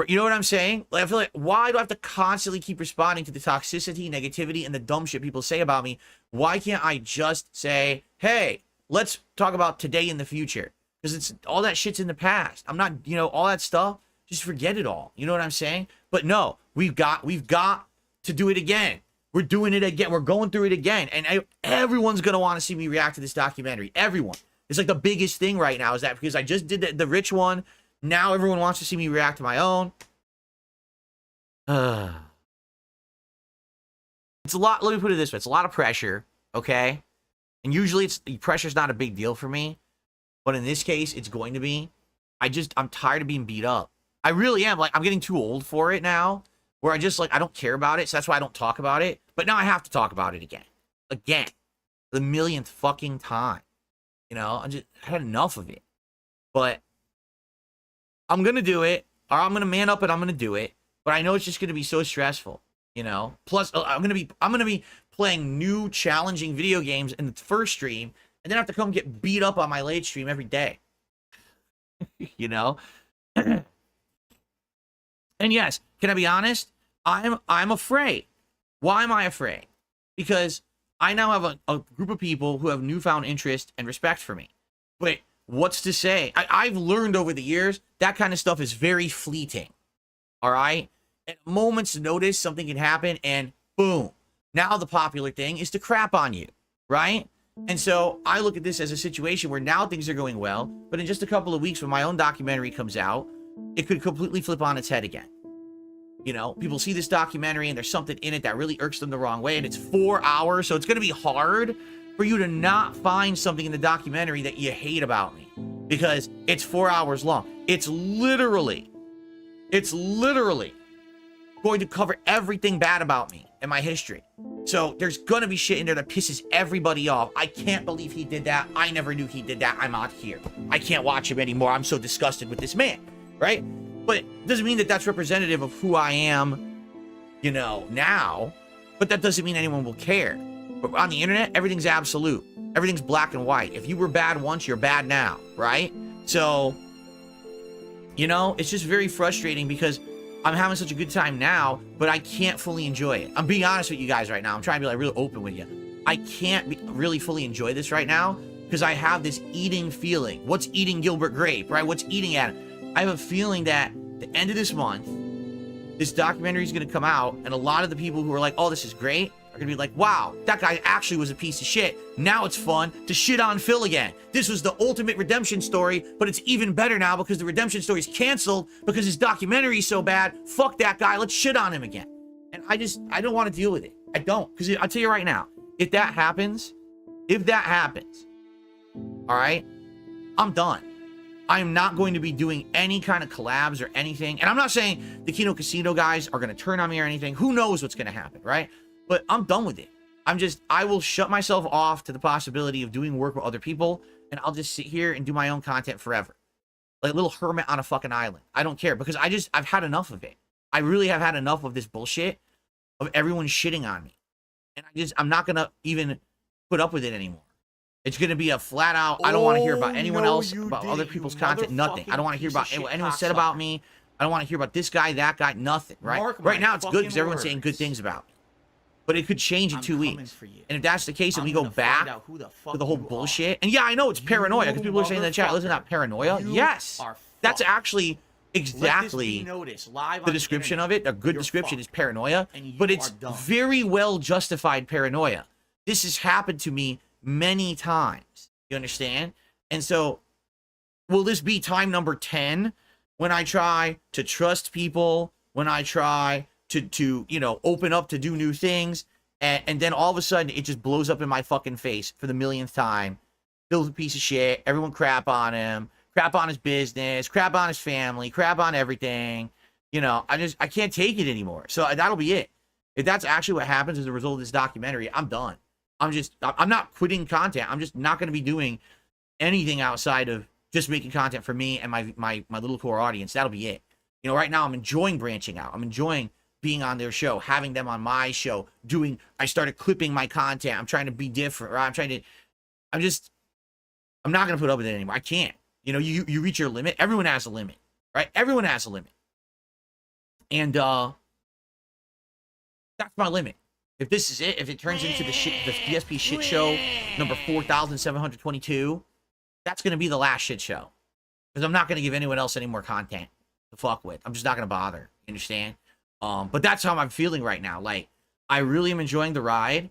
You know what I'm saying? Like, I feel like, why do I have to constantly keep responding to the toxicity, negativity, and the dumb shit people say about me? Why can't I just say, hey, let's talk about today and the future? Because it's all that shit's in the past. I'm not, you know, all that stuff. Just forget it all. You know what I'm saying? But no, we've got to do it again. We're doing it again. We're going through it again. And everyone's going to want to see me react to this documentary. Everyone. It's like the biggest thing right now is that because I just did the rich one. Now everyone wants to see me react to my own. It's a lot. Let me put it this way. It's a lot of pressure. Okay. And usually pressure's not a big deal for me. But in this case, it's going to be. I'm tired of being beat up. I really am. Like, I'm getting too old for it now, where I don't care about it. So that's why I don't talk about it. But now I have to talk about it again. Again. The millionth fucking time. You know, I had enough of it. But I'm going to do it. Or I'm going to man up and I'm going to do it. But I know it's just going to be so stressful. You know? Plus, I'm going to be playing new challenging video games in the first stream. And then I have to come get beat up on my late stream every day. You know? And yes, can I be honest? I'm afraid. Why am I afraid? Because I now have a group of people who have newfound interest and respect for me. But what's to say? I've learned over the years that kind of stuff is very fleeting. All right? At a moment's notice, something can happen and boom. Now the popular thing is to crap on you, right? And so I look at this as a situation where now things are going well, but in just a couple of weeks when my own documentary comes out, it could completely flip on its head again. You know, people see this documentary and there's something in it that really irks them the wrong way, and it's 4 hours, so it's going to be hard for you to not find something in the documentary that you hate about me because it's 4 hours long. It's literally going to cover everything bad about me and my history. So there's going to be shit in there that pisses everybody off. I can't believe he did that. I never knew he did that. I'm out here. I can't watch him anymore. I'm so disgusted with this man, right? But it doesn't mean that that's representative of who I am, you know, now. But that doesn't mean anyone will care. But on the internet, everything's absolute. Everything's black and white. If you were bad once, you're bad now, right? So, you know, it's just very frustrating because I'm having such a good time now, but I can't fully enjoy it. I'm being honest with you guys right now. I'm trying to be like really open with you. I can't really fully enjoy this right now because I have this eating feeling. What's eating Gilbert Grape, right? What's eating at it? I have a feeling that the end of this month, this documentary is going to come out, and a lot of the people who are like, oh, this is great, are going to be like, wow, that guy actually was a piece of shit. Now it's fun to shit on Phil again. This was the ultimate redemption story, but it's even better now because the redemption story is canceled because his documentary is so bad. Fuck that guy. Let's shit on him again. And I don't want to deal with it. I don't. Because I'll tell you right now, if that happens, all right, I'm done. I'm not going to be doing any kind of collabs or anything. And I'm not saying the Kino Casino guys are going to turn on me or anything. Who knows what's going to happen, right? But I'm done with it. I will shut myself off to the possibility of doing work with other people, and I'll just sit here and do my own content forever. Like a little hermit on a fucking island. I don't care because I've had enough of it. I really have had enough of this bullshit of everyone shitting on me. And I'm not going to even put up with it anymore. It's going to be a flat out, I don't want to hear about anyone else, about other people's content, nothing. I don't want to hear about what anyone said about me. I don't want to hear about this guy, that guy, nothing, right? Right now it's good because everyone's saying good things about me. But it could change in 2 weeks. And if that's the case and we go back to the whole bullshit, and yeah, I know it's paranoia because people are saying in the chat, listen, not paranoia. Yes, that's actually exactly the description of it. A good description is paranoia, but it's very well justified paranoia. This has happened to me many times. You understand? And so, will this be time number 10 when I try to trust people, when I try to you know, open up to do new things, and then all of a sudden it just blows up in my fucking face for the millionth time. Phil's a piece of shit. Everyone crap on him, crap on his business, crap on his family, crap on everything. You know, I can't take it anymore. So that'll be it. If that's actually what happens as a result of this documentary, I'm done. I'm not quitting content. I'm just not going to be doing anything outside of just making content for me and my little core audience. That'll be it. You know, right now I'm enjoying branching out. I'm enjoying being on their show, having them on my show, I started clipping my content. I'm trying to be different, right? I'm not going to put up with it anymore. I can't. You know, you reach your limit. Everyone has a limit, right? Everyone has a limit. And that's my limit. If this is it, if it turns into the DSP shit show number 4,722, that's going to be the last shit show. Because I'm not going to give anyone else any more content to fuck with. I'm just not going to bother. You understand? But that's how I'm feeling right now. Like, I really am enjoying the ride,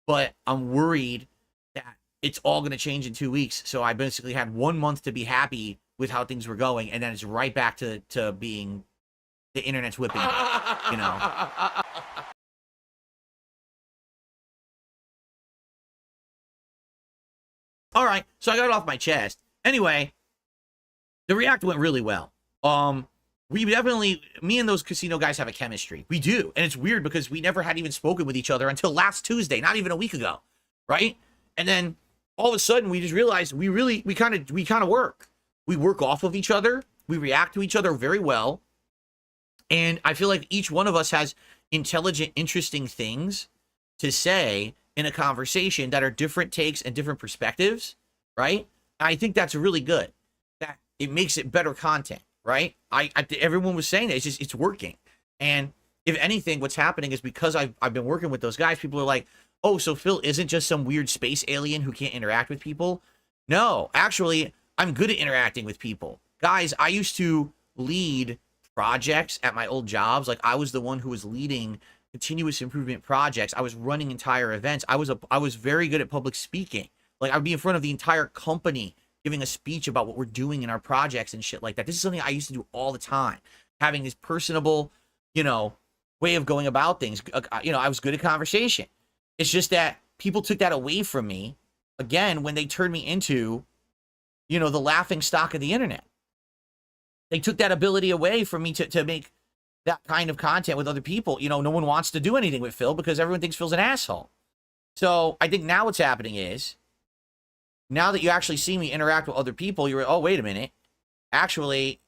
but I'm worried that it's all going to change in 2 weeks. So I basically had 1 month to be happy with how things were going, and then it's right back to being the internet's whipping, you know? All right, so I got it off my chest. Anyway, the react went really well. We definitely, me and those casino guys have a chemistry. We do. And it's weird because we never had even spoken with each other until last Tuesday, not even a week ago. Right? And then all of a sudden we just realized we kind of work. We work off of each other. We react to each other very well. And I feel like each one of us has intelligent, interesting things to say in a conversation that are different takes and different perspectives. Right? I think that's really good. That it makes it better content. Right? Everyone was saying that it's working. And if anything, what's happening is because I've been working with those guys, people are like, oh, so Phil isn't just some weird space alien who can't interact with people. No, actually, I'm good at interacting with people. Guys, I used to lead projects at my old jobs. Like, I was the one who was leading continuous improvement projects. I was running entire events. I was very good at public speaking. Like, I'd be in front of the entire company giving a speech about what we're doing in our projects and shit like that. This is something I used to do all the time. Having this personable, you know, way of going about things. You know, I was good at conversation. It's just that people took that away from me, again, when they turned me into, you know, the laughing stock of the internet. They took that ability away from me to make that kind of content with other people. You know, no one wants to do anything with Phil because everyone thinks Phil's an asshole. So I think now what's happening is, now that you actually see me interact with other people, you're, oh, wait a minute. Actually,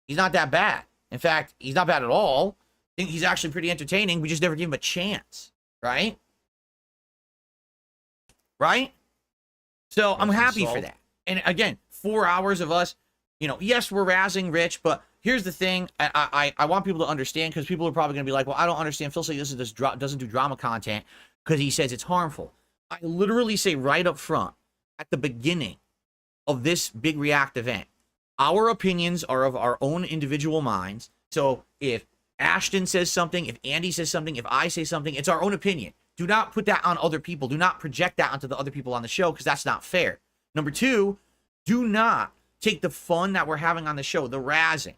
he's not that bad. In fact, he's not bad at all. I think he's actually pretty entertaining. We just never give him a chance, right? Right? So I'm happy for that. And again, 4 hours of us, you know, yes, we're razzing Rich, but here's the thing. I want people to understand, because people are probably going to be like, well, I don't understand. Phil says this doesn't do drama content because he says it's harmful. I literally say right up front, at the beginning of this big React event, our opinions are of our own individual minds. So if Ashton says something, if Andy says something, if I say something, it's our own opinion. Do not put that on other people. Do not project that onto the other people on the show, because that's not fair. Number two, do not take the fun that we're having on the show, the razzing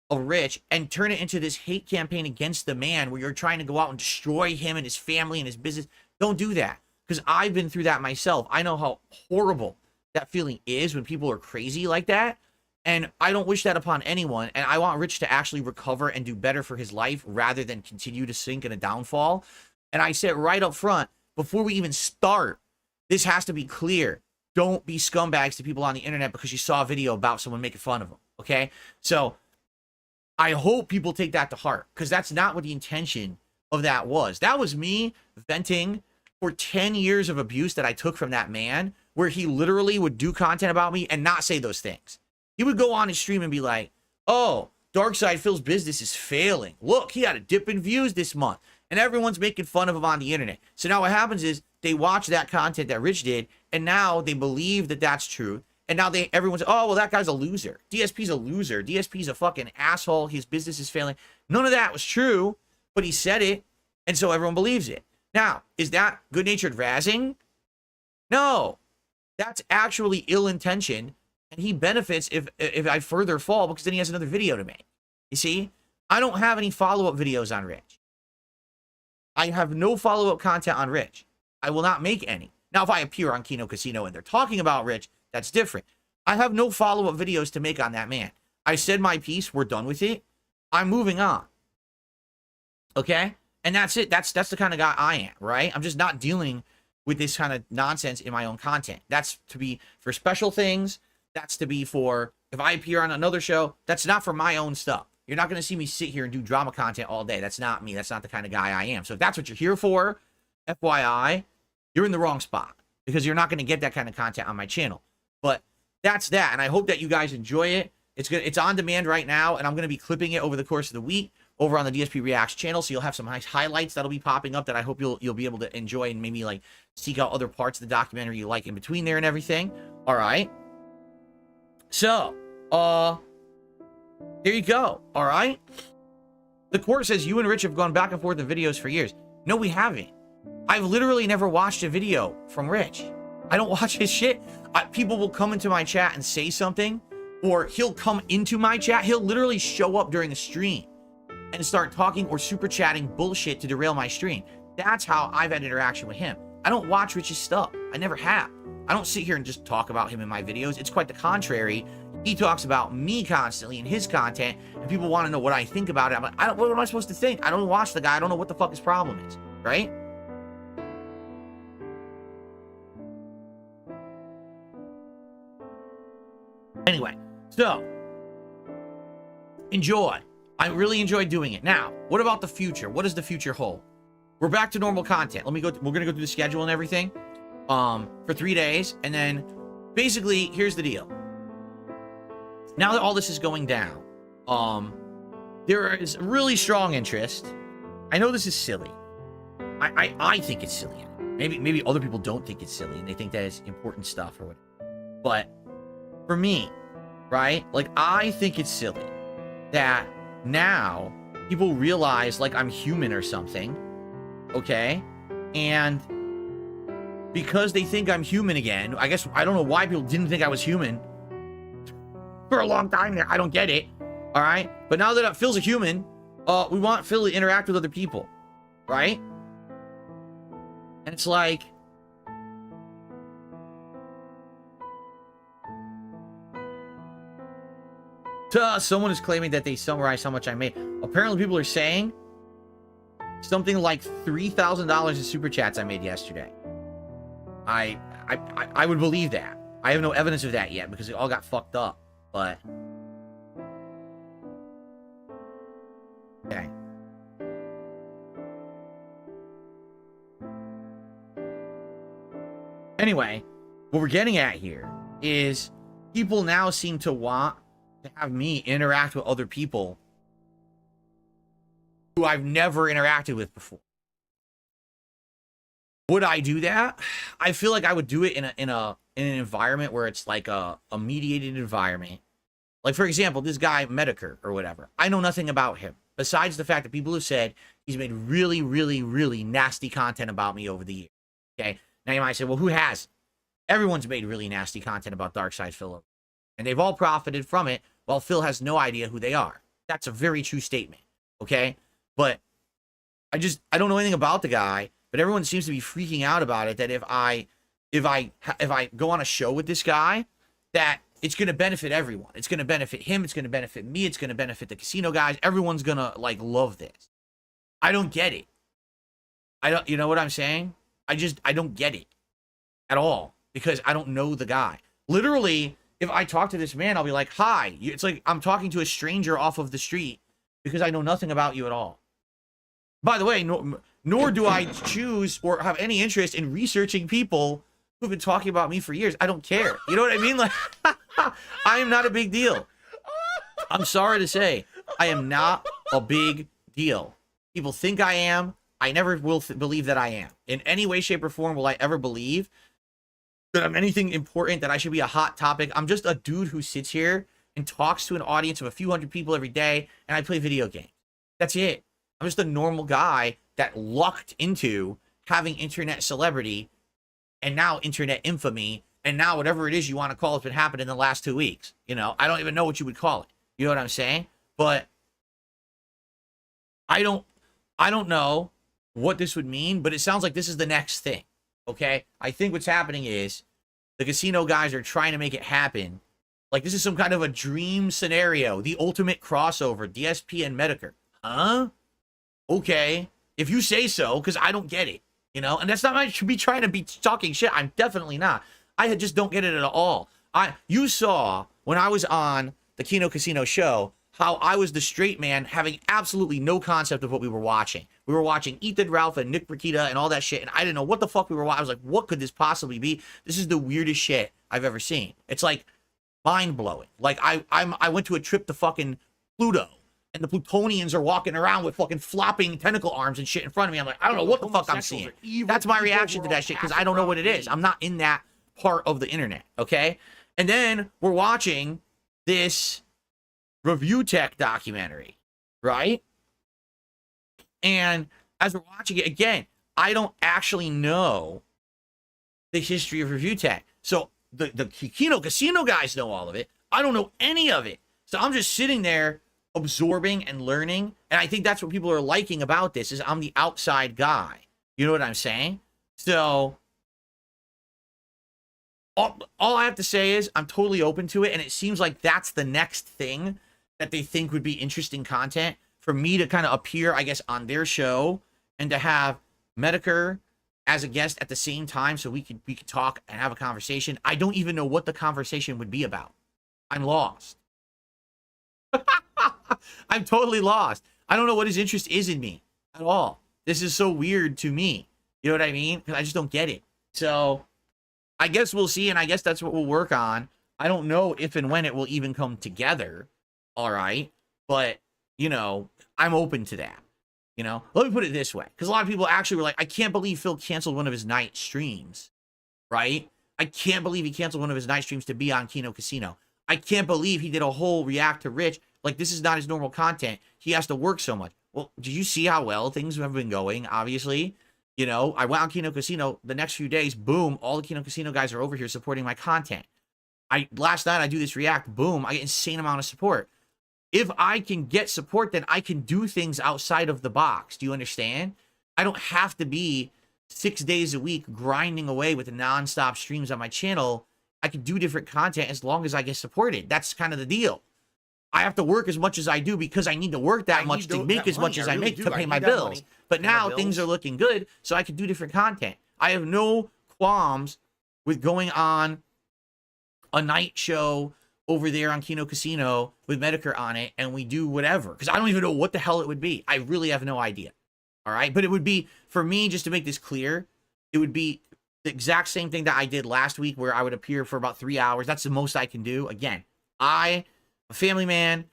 of Rich, and turn it into this hate campaign against the man where you're trying to go out and destroy him and his family and his business. Don't do that, because I've been through that myself. I know how horrible that feeling is when people are crazy like that, and I don't wish that upon anyone, and I want Rich to actually recover and do better for his life rather than continue to sink in a downfall. And I said right up front, before we even start, this has to be clear. Don't be scumbags to people on the internet because you saw a video about someone making fun of them, okay? So I hope people take that to heart, because that's not what the intention of that was. That was me venting for 10 years of abuse that I took from that man, where he literally would do content about me and not say those things. He would go on his stream and be like, oh, Darkside Phil's business is failing. Look, he had a dip in views this month. And everyone's making fun of him on the internet. So now what happens is they watch that content that Rich did, and now they believe that that's true. And now everyone's, oh, well, that guy's a loser. DSP's a loser. DSP's a fucking asshole. His business is failing. None of that was true, but he said it, and so everyone believes it. Now, is that good-natured razzing? No. That's actually ill-intentioned, and he benefits if I further fall, because then he has another video to make. You see? I don't have any follow-up videos on Rich. I have no follow-up content on Rich. I will not make any. Now, if I appear on Kino Casino and they're talking about Rich, that's different. I have no follow-up videos to make on that man. I said my piece. We're done with it. I'm moving on. Okay? And that's it. That's the kind of guy I am, right? I'm just not dealing with this kind of nonsense in my own content. That's to be for special things. That's to be for, if I appear on another show, that's not for my own stuff. You're not going to see me sit here and do drama content all day. That's not me. That's not the kind of guy I am. So if that's what you're here for, FYI, you're in the wrong spot, because you're not going to get that kind of content on my channel. But that's that. And I hope that you guys enjoy it. It's good. It's on demand right now, and I'm going to be clipping it over the course of the week over on the DSP Reacts channel. So you'll have some nice highlights that'll be popping up that I hope you'll be able to enjoy, and maybe like seek out other parts of the documentary you like in between there and everything. All right. So, there you go. All right. The court says you and Rich have gone back and forth in videos for years. No, we haven't. I've literally never watched a video from Rich. I don't watch his shit. People will come into my chat and say something, or he'll come into my chat. He'll literally show up during the stream and start talking or super chatting bullshit to derail my stream. That's how I've had interaction with him. I don't watch Rich's stuff. I never have. I don't sit here and just talk about him in my videos. It's quite the contrary. He talks about me constantly in his content, and people want to know what I think about it. I'm like, what am I supposed to think? I don't watch the guy. I don't know what the fuck his problem is, right? Anyway, so enjoy. I really enjoyed doing it. Now, what about the future? What does the future hold? We're back to normal content. We're gonna go through the schedule and everything for 3 days, and then basically here's the deal. Now that all this is going down, there is really strong interest. I know this is silly. I think it's silly. Maybe other people don't think it's silly, and they think that it's important stuff or whatever. But for me, right? Like, I think it's silly that now people realize, like, I'm human or something, okay? And because they think I'm human again, I guess, I don't know why people didn't think I was human for a long time there. I don't get it, all right? But now that Phil's a human, we want Phil to interact with other people, right? And it's like, someone is claiming that they summarized how much I made. Apparently people are saying something like $3,000 in super chats I made yesterday. I would believe that. I have no evidence of that yet because it all got fucked up, but okay. Anyway, what we're getting at here is people now seem to want to have me interact with other people who I've never interacted with before. Would I do that? I feel like I would do it in an environment where it's like a mediated environment. Like, for example, this guy Medicare or whatever. I know nothing about him besides the fact that people have said he's made really, really, really nasty content about me over the years. Okay, now you might say, well, who has? Everyone's made really nasty content about Darkside Phil, and they've all profited from it, while Phil has no idea who they are. That's a very true statement. Okay, but I don't know anything about the guy. But everyone seems to be freaking out about it, that if I go on a show with this guy, that it's going to benefit everyone. It's going to benefit him. It's going to benefit me. It's going to benefit the casino guys. Everyone's going to, like, love this. I don't get it. You know what I'm saying? I don't get it at all because I don't know the guy. Literally, if I talk to this man, I'll be like, hi. It's like I'm talking to a stranger off of the street because I know nothing about you at all. By the way, nor do I choose or have any interest in researching people who've been talking about me for years. I don't care. You know what I mean? Like, I am not a big deal. I'm sorry to say, I am not a big deal. People think I am. I never will believe that I am. In any way, shape, or form will I ever believe that I'm anything important, that I should be a hot topic. I'm just a dude who sits here and talks to an audience of a few hundred people every day, and I play video games. That's it. I'm just a normal guy that lucked into having internet celebrity and now internet infamy and now whatever it is you want to call it's been happening in the last 2 weeks. You know, I don't even know what you would call it. You know what I'm saying? But I don't know what this would mean, but it sounds like this is the next thing. Okay? I think what's happening is the casino guys are trying to make it happen. Like, this is some kind of a dream scenario. The ultimate crossover, DSP and Medicare. Huh? Okay, if you say so, because I don't get it, you know, and that's not, I should be trying to be talking shit. I'm definitely not. I just don't get it at all. You saw when I was on the Kino Casino show how I was the straight man having absolutely no concept of what we were watching. We were watching Ethan Ralph and Nick Brikita and all that shit, and I didn't know what the fuck we were watching. I was like, what could this possibly be? This is the weirdest shit I've ever seen. It's like mind-blowing. Like, I went to a trip to fucking Pluto. And the Plutonians are walking around with fucking flopping tentacle arms and shit in front of me. I'm like, I don't know what the fuck I'm seeing. That's my reaction to that shit because I don't know what it is. I'm not in that part of the internet, okay? And then we're watching this review tech documentary, right? And as we're watching it, again, I don't actually know the history of review tech. So the Kino Casino guys know all of it. I don't know any of it. So I'm just sitting there absorbing and learning, and I think that's what people are liking about this is I'm the outside guy. You know what I'm saying? So all I have to say is I'm totally open to it, and it seems like that's the next thing that they think would be interesting content for me to kind of appear, I guess, on their show and to have Medicare as a guest at the same time so we could talk and have a conversation. I don't even know what the conversation would be about. I'm lost. I'm totally lost. I don't know what his interest is in me at all. This is so weird to me. You know what I mean? Because I just don't get it. So I guess we'll see, and I guess that's what we'll work on. I don't know if and when it will even come together. All right. But, you know, I'm open to that. You know, let me put it this way. Because a lot of people actually were like, I can't believe Phil canceled one of his night streams. Right? I can't believe he canceled one of his night streams to be on Kino Casino. I can't believe he did a whole react to Rich. Like, this is not his normal content. He has to work so much. Well, did you see how well things have been going? Obviously, you know, I went on Kino Casino the next few days. Boom. All the Kino Casino guys are over here supporting my content. Last night I do this react. Boom. I get insane amount of support. If I can get support, then I can do things outside of the box. Do you understand? I don't have to be 6 days a week grinding away with nonstop streams on my channel. I can do different content as long as I get supported. That's kind of the deal. I have to work as much as I do because I need to work that much to make as much as I make to pay my bills. But now things are looking good, so I can do different content. I have no qualms with going on a night show over there on Kino Casino with Medicare on it, and we do whatever. Because I don't even know what the hell it would be. I really have no idea. All right? But it would be, for me, just to make this clear, it would be the exact same thing that I did last week where I would appear for about 3 hours. That's the most I can do. Again, I'm a family man.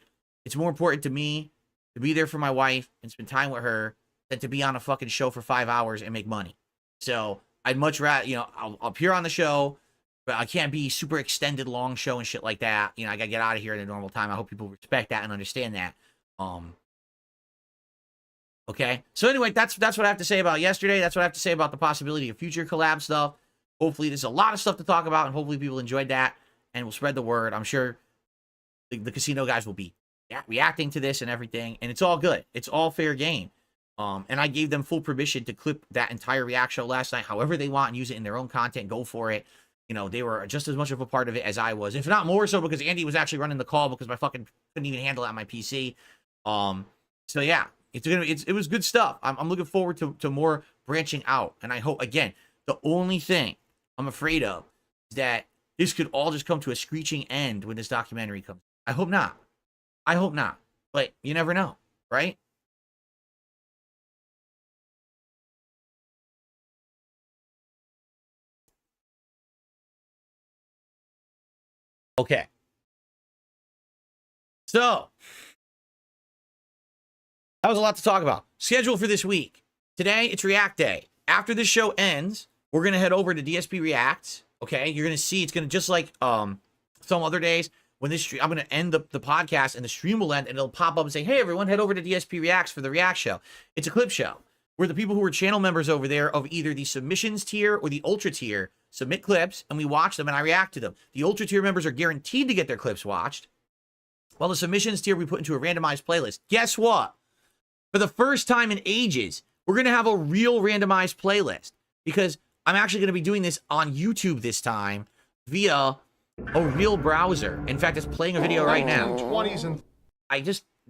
It's more important to me to be there for my wife and spend time with her than to be on a fucking show for 5 hours and make money. So I'd much rather, you know, I'll appear on the show, but I can't be super extended long show and shit like that. You know, I gotta get out of here at a normal time. I hope people respect that and understand that. Okay. So anyway, that's what I have to say about yesterday. That's what I have to say about the possibility of future collab stuff. Hopefully there's a lot of stuff to talk about, and hopefully people enjoyed that and will spread the word. I'm sure the casino guys will be reacting to this and everything, and it's all good. It's all fair game. And I gave them full permission to clip that entire react show last night however they want and use it in their own content. Go for it. You know, they were just as much of a part of it as I was, if not more so, because Andy was actually running the call because my fucking couldn't even handle it on my PC. So yeah, it was good stuff. I'm looking forward to more branching out, and I hope, again, the only thing I'm afraid of is that this could all just come to a screeching end when this documentary comes. I hope not. I hope not. But you never know, right? Okay. So, that was a lot to talk about. Schedule for this week. Today, it's React Day. After this show ends, we're going to head over to DSP Reacts. Okay? You're going to see, it's going to, just like some other days, when this stream, I'm going to end the podcast and the stream will end and it'll pop up and say, hey, everyone, head over to DSP Reacts for the React show. It's a clip show where the people who are channel members over there of either the submissions tier or the ultra tier submit clips and we watch them and I react to them. The ultra tier members are guaranteed to get their clips watched, while the submissions tier we put into a randomized playlist. Guess what? For the first time in ages, we're going to have a real randomized playlist because I'm actually going to be doing this on YouTube this time via a real browser. In fact, it's playing a video right now. 20s and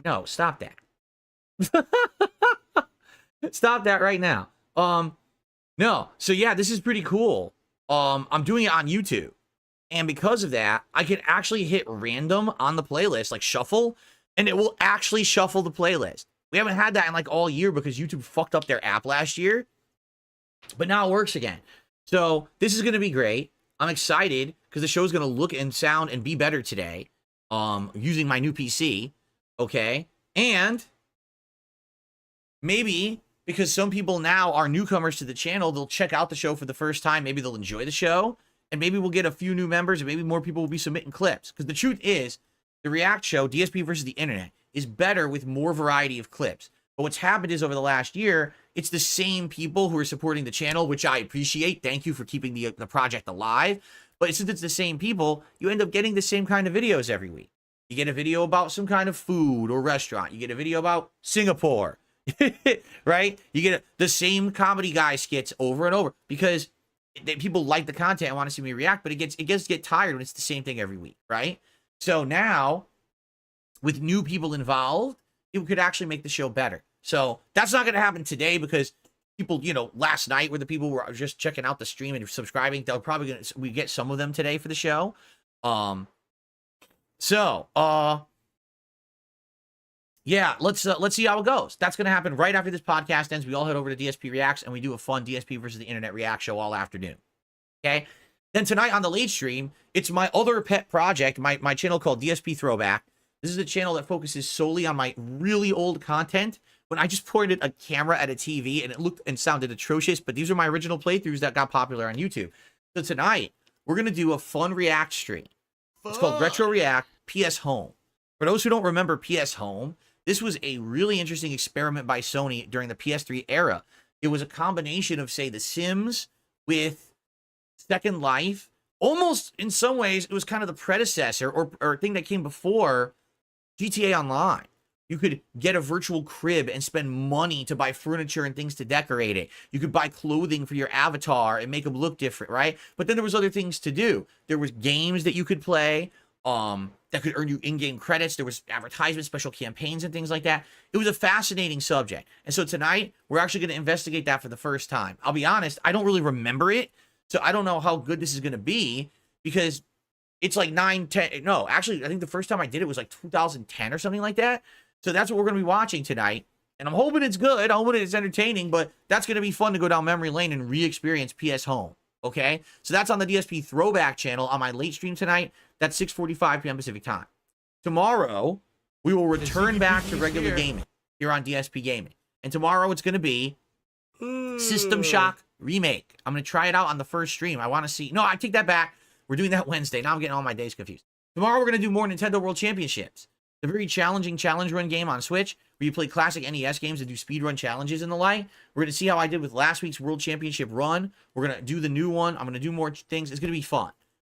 no, stop that. Stop that right now. No. So yeah, this is pretty cool. I'm doing it on YouTube. And because of that, I can actually hit random on the playlist, like shuffle, and it will actually shuffle the playlist. We haven't had that in like all year because YouTube fucked up their app last year. But now it works again. So this is going to be great. I'm excited because the show is going to look and sound and be better today using my new PC. Okay. And maybe because some people now are newcomers to the channel, they'll check out the show for the first time. Maybe they'll enjoy the show. And maybe we'll get a few new members and maybe more people will be submitting clips. Because the truth is, the React show, DSP versus the internet, is better with more variety of clips. But what's happened is over the last year, it's the same people who are supporting the channel, which I appreciate. Thank you for keeping the project alive. But since it's the same people, you end up getting the same kind of videos every week. You get a video about some kind of food or restaurant. You get a video about Singapore, right? You get the same comedy guy skits over and over because people like the content and want to see me react, but it gets get tired when it's the same thing every week, right? So now, with new people involved, it could actually make the show better. So that's not going to happen today because people, you know, last night were the people who were just checking out the stream and subscribing. They'll probably we get some of them today for the show. Yeah, let's see how it goes. That's going to happen right after this podcast ends. We all head over to DSP Reacts and we do a fun DSP versus the internet react show all afternoon. Okay. Then tonight on the late stream, it's my other pet project, my channel called DSP Throwback. This is a channel that focuses solely on my really old content. When I just pointed a camera at a TV and it looked and sounded atrocious, but these are my original playthroughs that got popular on YouTube. So tonight, we're going to do a fun React stream. It's called Retro React PS Home. For those who don't remember PS Home, this was a really interesting experiment by Sony during the PS3 era. It was a combination of, say, The Sims with Second Life. Almost, in some ways, it was kind of the predecessor or thing that came before GTA Online. You could get a virtual crib and spend money to buy furniture and things to decorate it. You could buy clothing for your avatar and make them look different, right? But then there was other things to do. There was games that you could play that could earn you in-game credits. There was advertisements, special campaigns, and things like that. It was a fascinating subject. And so tonight, we're actually going to investigate that for the first time. I'll be honest, I don't really remember it. So I don't know how good this is going to be because it's like 9, 10. No, actually, I think the first time I did it was like 2010 or something like that. So that's what we're going to be watching tonight. And I'm hoping it's good. I'm hoping it's entertaining, but that's going to be fun to go down memory lane and re-experience PS Home. Okay? So that's on the DSP Throwback channel on my late stream tonight. That's 6:45 p.m. Pacific time. Tomorrow, we will return back to regular gaming here on DSP Gaming. And tomorrow, it's going to be System Shock Remake. I'm going to try it out on the first stream. I want to see... No, I take that back. We're doing that Wednesday. Now I'm getting all my days confused. Tomorrow, we're going to do more Nintendo World Championships. The very challenging challenge run game on Switch, where you play classic NES games and do speedrun challenges and the like. We're going to see how I did with last week's World Championship run. We're going to do the new one. I'm going to do more things. It's going to be fun.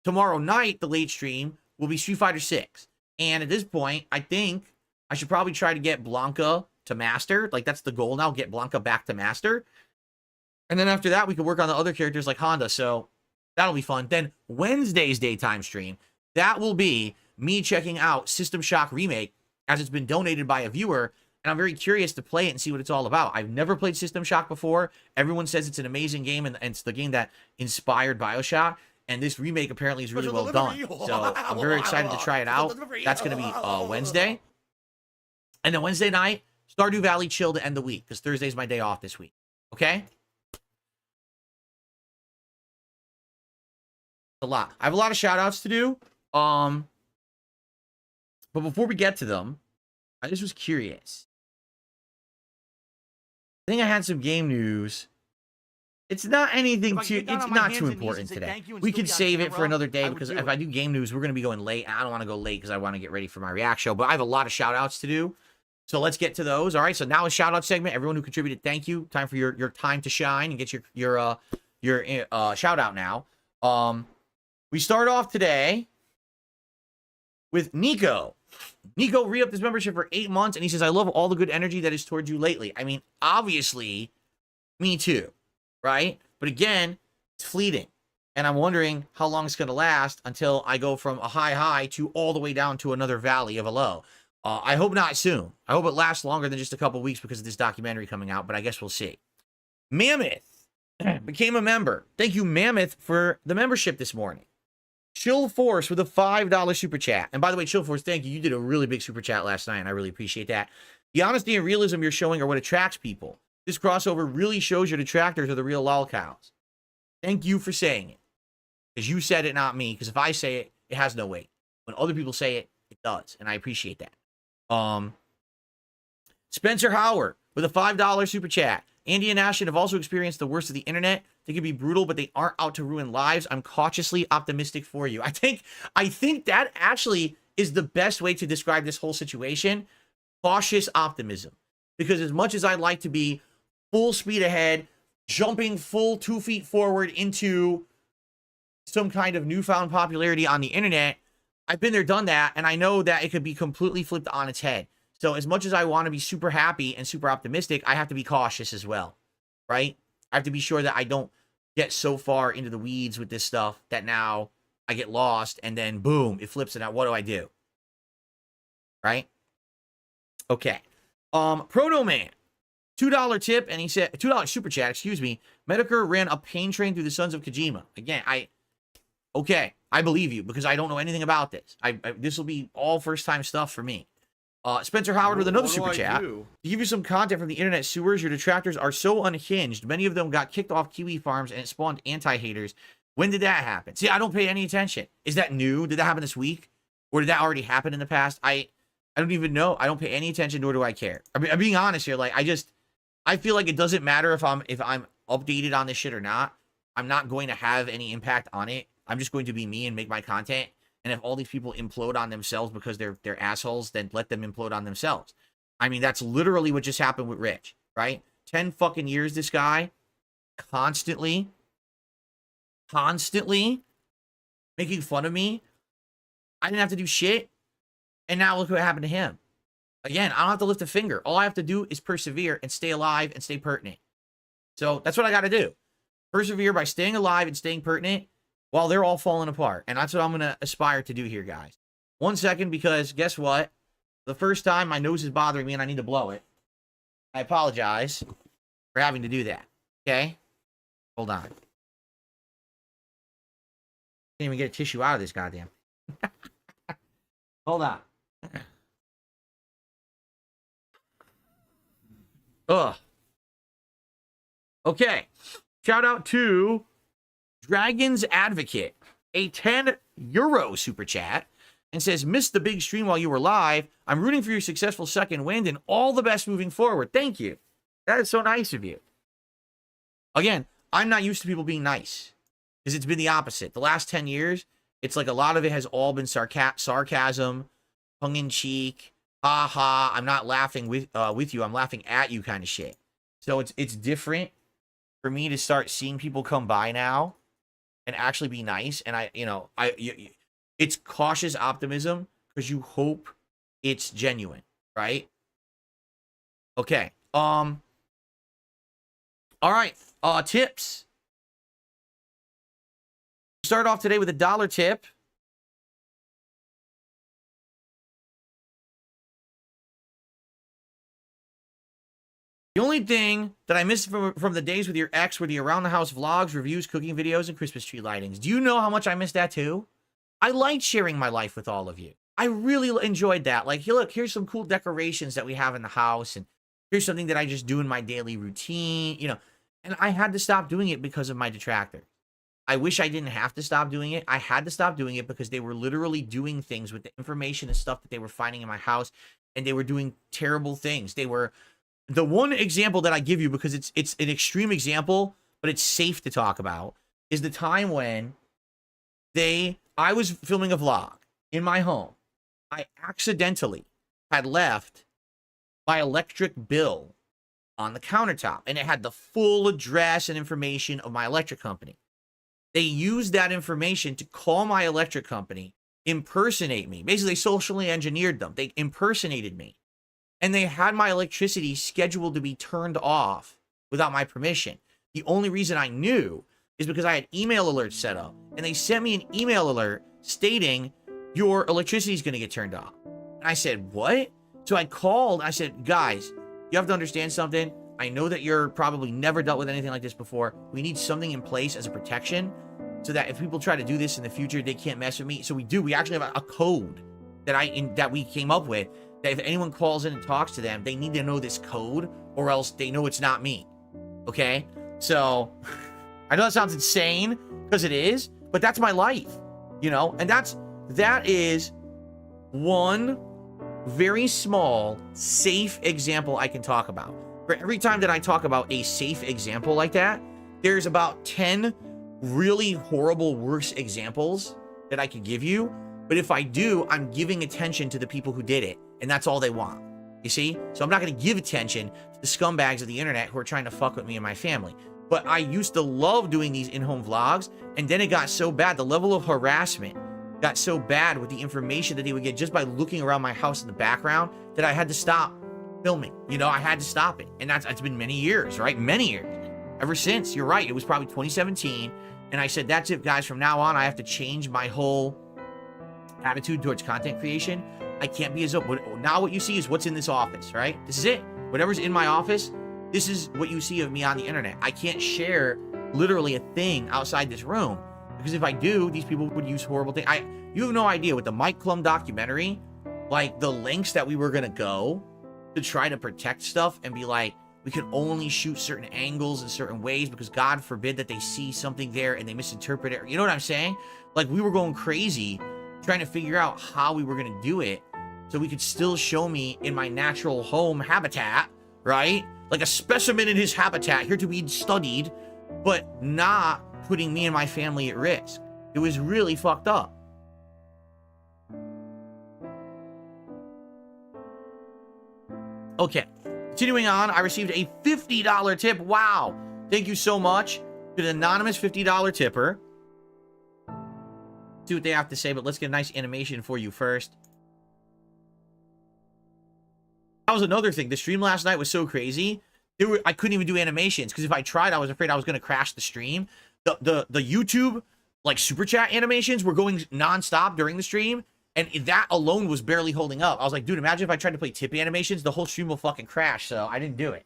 Tomorrow night, the late stream, will be Street Fighter 6. And at this point, I think I should probably try to get Blanca to Master. Like, that's the goal now, get Blanca back to Master. And then after that, we can work on the other characters like Honda. So that'll be fun. Then Wednesday's daytime stream, that will be me checking out System Shock Remake as it's been donated by a viewer, and I'm very curious to play it and see what it's all about. I've never played System Shock before. Everyone says it's an amazing game, and it's the game that inspired BioShock, and this remake apparently is really well done. So I'm very excited to try it out. That's going to be Wednesday. And then Wednesday night, Stardew Valley chill to end the week, because Thursday's my day off this week. Okay? A lot. I have a lot of shout-outs to do. But before we get to them, I just was curious. I think I had some game news. It's not anything too, it's not too important today. We could save it for another day because if I do game news, we're going to be going late. I don't want to go late because I want to get ready for my React show, but I have a lot of shout outs to do. So let's get to those. All right. So now a shout out segment. Everyone who contributed, thank you. Time for your time to shine and get your shout out now. We start off today with Nico. Nico re-upped his membership for 8 months, and he says, I love all the good energy that is towards you lately. I mean, obviously, me too, right? But again, it's fleeting. And I'm wondering how long it's going to last until I go from a high to all the way down to another valley of a low. I hope not soon. I hope it lasts longer than just a couple weeks because of this documentary coming out, but I guess we'll see. Mammoth became a member. Thank you, Mammoth, for the membership this morning. Chill Force with a $5 super chat. And by the way, Chill Force, thank you. You did a really big super chat last night, and I really appreciate that. The honesty and realism you're showing are what attracts people. This crossover really shows your detractors are the real lolcows. Thank you for saying it. Because you said it, not me. Because if I say it, it has no weight. When other people say it, it does. And I appreciate that. Spencer Howard with a $5 super chat. Andy and Ashton have also experienced the worst of the internet. They can be brutal, but they aren't out to ruin lives. I'm cautiously optimistic for you. I think that actually is the best way to describe this whole situation. Cautious optimism. Because as much as I'd like to be full speed ahead, jumping full 2 feet forward into some kind of newfound popularity on the internet, I've been there, done that, and I know that it could be completely flipped on its head. So as much as I want to be super happy and super optimistic, I have to be cautious as well, right? I have to be sure that I don't get so far into the weeds with this stuff that now I get lost and then boom, it flips it out. What do I do? Right? Okay. Proto Man, $2 tip, and he said, $2 super chat, excuse me. Medicare ran a pain train through the Sons of Kojima. Again, okay, I believe you because I don't know anything about this. This will be all first time stuff for me. Spencer Howard with another super chat. To give you some content from the internet sewers, your detractors are so unhinged. Many of them got kicked off Kiwi farms and it spawned anti-haters. When did that happen? See, I don't pay any attention. Is that new? Did that happen this week? Or did that already happen in the past? I don't even know. I don't pay any attention, nor do I care. I'm being honest here. Like, I feel like it doesn't matter if I'm updated on this shit or not. I'm not going to have any impact on it I'm just going to be me and make my content. And if all these people implode on themselves because they're assholes, then let them implode on themselves. I mean, that's literally what just happened with Rich, right? 10 fucking years, this guy constantly making fun of me. I didn't have to do shit. And now look what happened to him. Again, I don't have to lift a finger. All I have to do is persevere and stay alive and stay pertinent. So that's what I got to do. Persevere by staying alive and staying pertinent while they're all falling apart. And that's what I'm going to aspire to do here, guys. 1 second, because guess what? The first time my nose is bothering me and I need to blow it. I apologize for having to do that. Okay? Hold on. Can't even get a tissue out of this goddamn. Hold on. Ugh. Okay. Shout out to Dragon's Advocate, a 10 euro super chat, and says, missed the big stream while you were live. I'm rooting for your successful second wind and all the best moving forward. Thank you. That is so nice of you. Again, I'm not used to people being nice because it's been the opposite. The last 10 years, it's like a lot of it has all been sarcasm, tongue-in-cheek, ha, I'm not laughing with you, I'm laughing at you kind of shit. So it's different for me to start seeing people come by now and actually be nice. And it's cautious optimism because you hope it's genuine, right? Okay. All right. Tips. Start off today with a $1 tip. The only thing that I missed from the days with your ex were the around the house vlogs, reviews, cooking videos, and Christmas tree lightings. Do you know how much I missed that too? I liked sharing my life with all of you. I really enjoyed that. Like, look, here's some cool decorations that we have in the house, and here's something that I just do in my daily routine, you know. And I had to stop doing it because of my detractors. I wish I didn't have to stop doing it. I had to stop doing it because they were literally doing things with the information and stuff that they were finding in my house, and they were doing terrible things. They were... The one example that I give you, because it's an extreme example, but it's safe to talk about, is the time when I was filming a vlog in my home. I accidentally had left my electric bill on the countertop, and it had the full address and information of my electric company. They used that information to call my electric company, impersonate me. Basically, they socially engineered them. They impersonated me. And they had my electricity scheduled to be turned off without my permission. The only reason I knew is because I had email alerts set up. And they sent me an email alert stating, your electricity is going to get turned off. And I said, what? So I called. I said, guys, you have to understand something. I know that you're probably never dealt with anything like this before. We need something in place as a protection so that if people try to do this in the future, they can't mess with me. So we do. We actually have a code that we came up with. That if anyone calls in and talks to them, they need to know this code or else they know it's not me. Okay? So, I know that sounds insane because it is, but that's my life, you know? And that is one very small, safe example I can talk about. For every time that I talk about a safe example like that, there's about 10 really horrible, worse examples that I could give you. But if I do, I'm giving attention to the people who did it. And that's all they want. You see? So I'm not going to give attention to the scumbags of the internet who are trying to fuck with me and my family. But I used to love doing these in-home vlogs. And then it got so bad. The level of harassment got so bad with the information that they would get just by looking around my house in the background that I had to stop filming. You know, I had to stop it. And it's been many years, right? Many years. Ever since. You're right. It was probably 2017. And I said, that's it, guys. From now on, I have to change my whole attitude towards content creation. I can't be as open. Now what you see is what's in this office, right? This is it. Whatever's in my office, this is what you see of me on the internet. I can't share literally a thing outside this room because if I do, these people would use horrible things. You have no idea with the Mike Klum documentary, like the lengths that we were going to go to try to protect stuff and be like, we can only shoot certain angles in certain ways because God forbid that they see something there and they misinterpret it. You know what I'm saying? Like we were going crazy trying to figure out how we were going to do it so we could still show me in my natural home habitat, right? Like a specimen in his habitat here to be studied, but not putting me and my family at risk. It was really fucked up. Okay, continuing on, I received a $50 tip. Wow. Thank you so much to the anonymous $50 tipper. See what they have to say, but let's get a nice animation for you first. That was another thing. The stream last night was so crazy. I couldn't even do animations because if I tried, I was afraid I was going to crash the stream. The YouTube like super chat animations were going nonstop during the stream, and that alone was barely holding up. I was like, dude, imagine if I tried to play tip animations, the whole stream will fucking crash. So I didn't do it.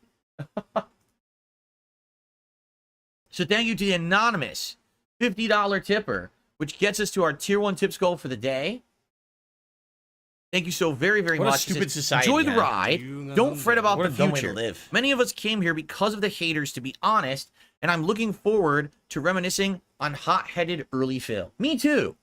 So thank you to the anonymous $50 tipper, which gets us to our tier 1 tips goal for the day. Thank you so very, very What a much. stupid society, Enjoy the huh? ride. Don't fret about What the a dumb way to future. live. Many of us came here because of the haters, to be honest, and I'm looking forward to reminiscing on hot-headed early Phil. Me too.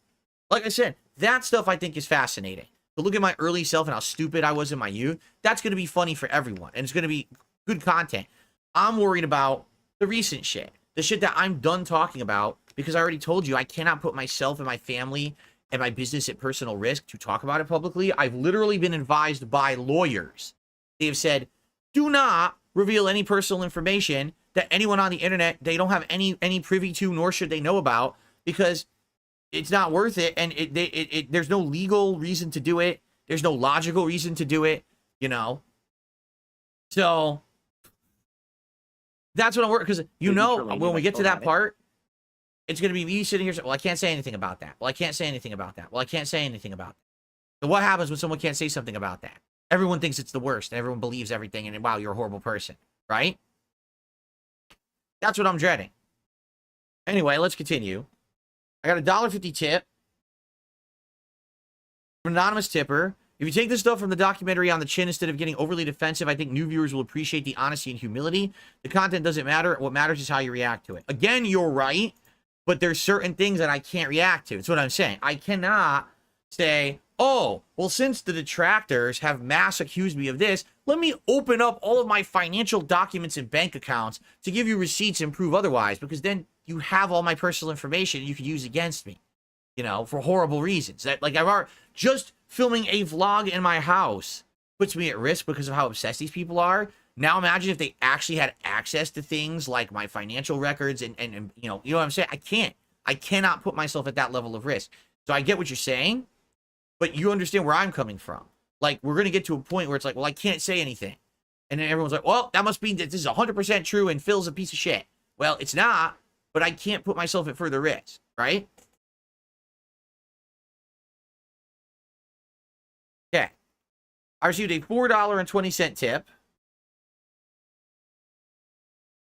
Like I said, that stuff I think is fascinating. But look at my early self and how stupid I was in my youth. That's going to be funny for everyone, and it's going to be good content. I'm worried about the recent shit. The shit that I'm done talking about, because I already told you I cannot put myself and my family and my business at personal risk to talk about it publicly. I've literally been advised by lawyers. They have said, do not reveal any personal information that anyone on the internet, they don't have any privy to, nor should they know about, because it's not worth it, and there's no legal reason to do it. There's no logical reason to do it, you know? So that's what I'm working, because you know, when we get to that part, it's going to be me sitting here saying, well, I can't say anything about that. Well, I can't say anything about that. Well, I can't say anything about that. So what happens when someone can't say something about that? Everyone thinks it's the worst, and everyone believes everything, and wow, you're a horrible person, right? That's what I'm dreading. Anyway, let's continue. I got a $1.50 tip from an anonymous tipper. If you take this stuff from the documentary on the chin instead of getting overly defensive, I think new viewers will appreciate the honesty and humility. The content doesn't matter. What matters is how you react to it. Again, you're right, but there's certain things that I can't react to. That's what I'm saying. I cannot say, oh, well, since the detractors have mass accused me of this, let me open up all of my financial documents and bank accounts to give you receipts and prove otherwise, because then you have all my personal information you could use against me, you know, for horrible reasons. That, like, I've already just filming a vlog in my house puts me at risk because of how obsessed these people are. Now imagine if they actually had access to things like my financial records and you know what I'm saying? I cannot put myself at that level of risk. So I get what you're saying, but you understand where I'm coming from. Like, we're going to get to a point where it's like, well, I can't say anything. And then everyone's like, well, that must mean that this is 100% true and Phil's a piece of shit. Well, it's not, but I can't put myself at further risk, right? Okay. I received a $4.20 tip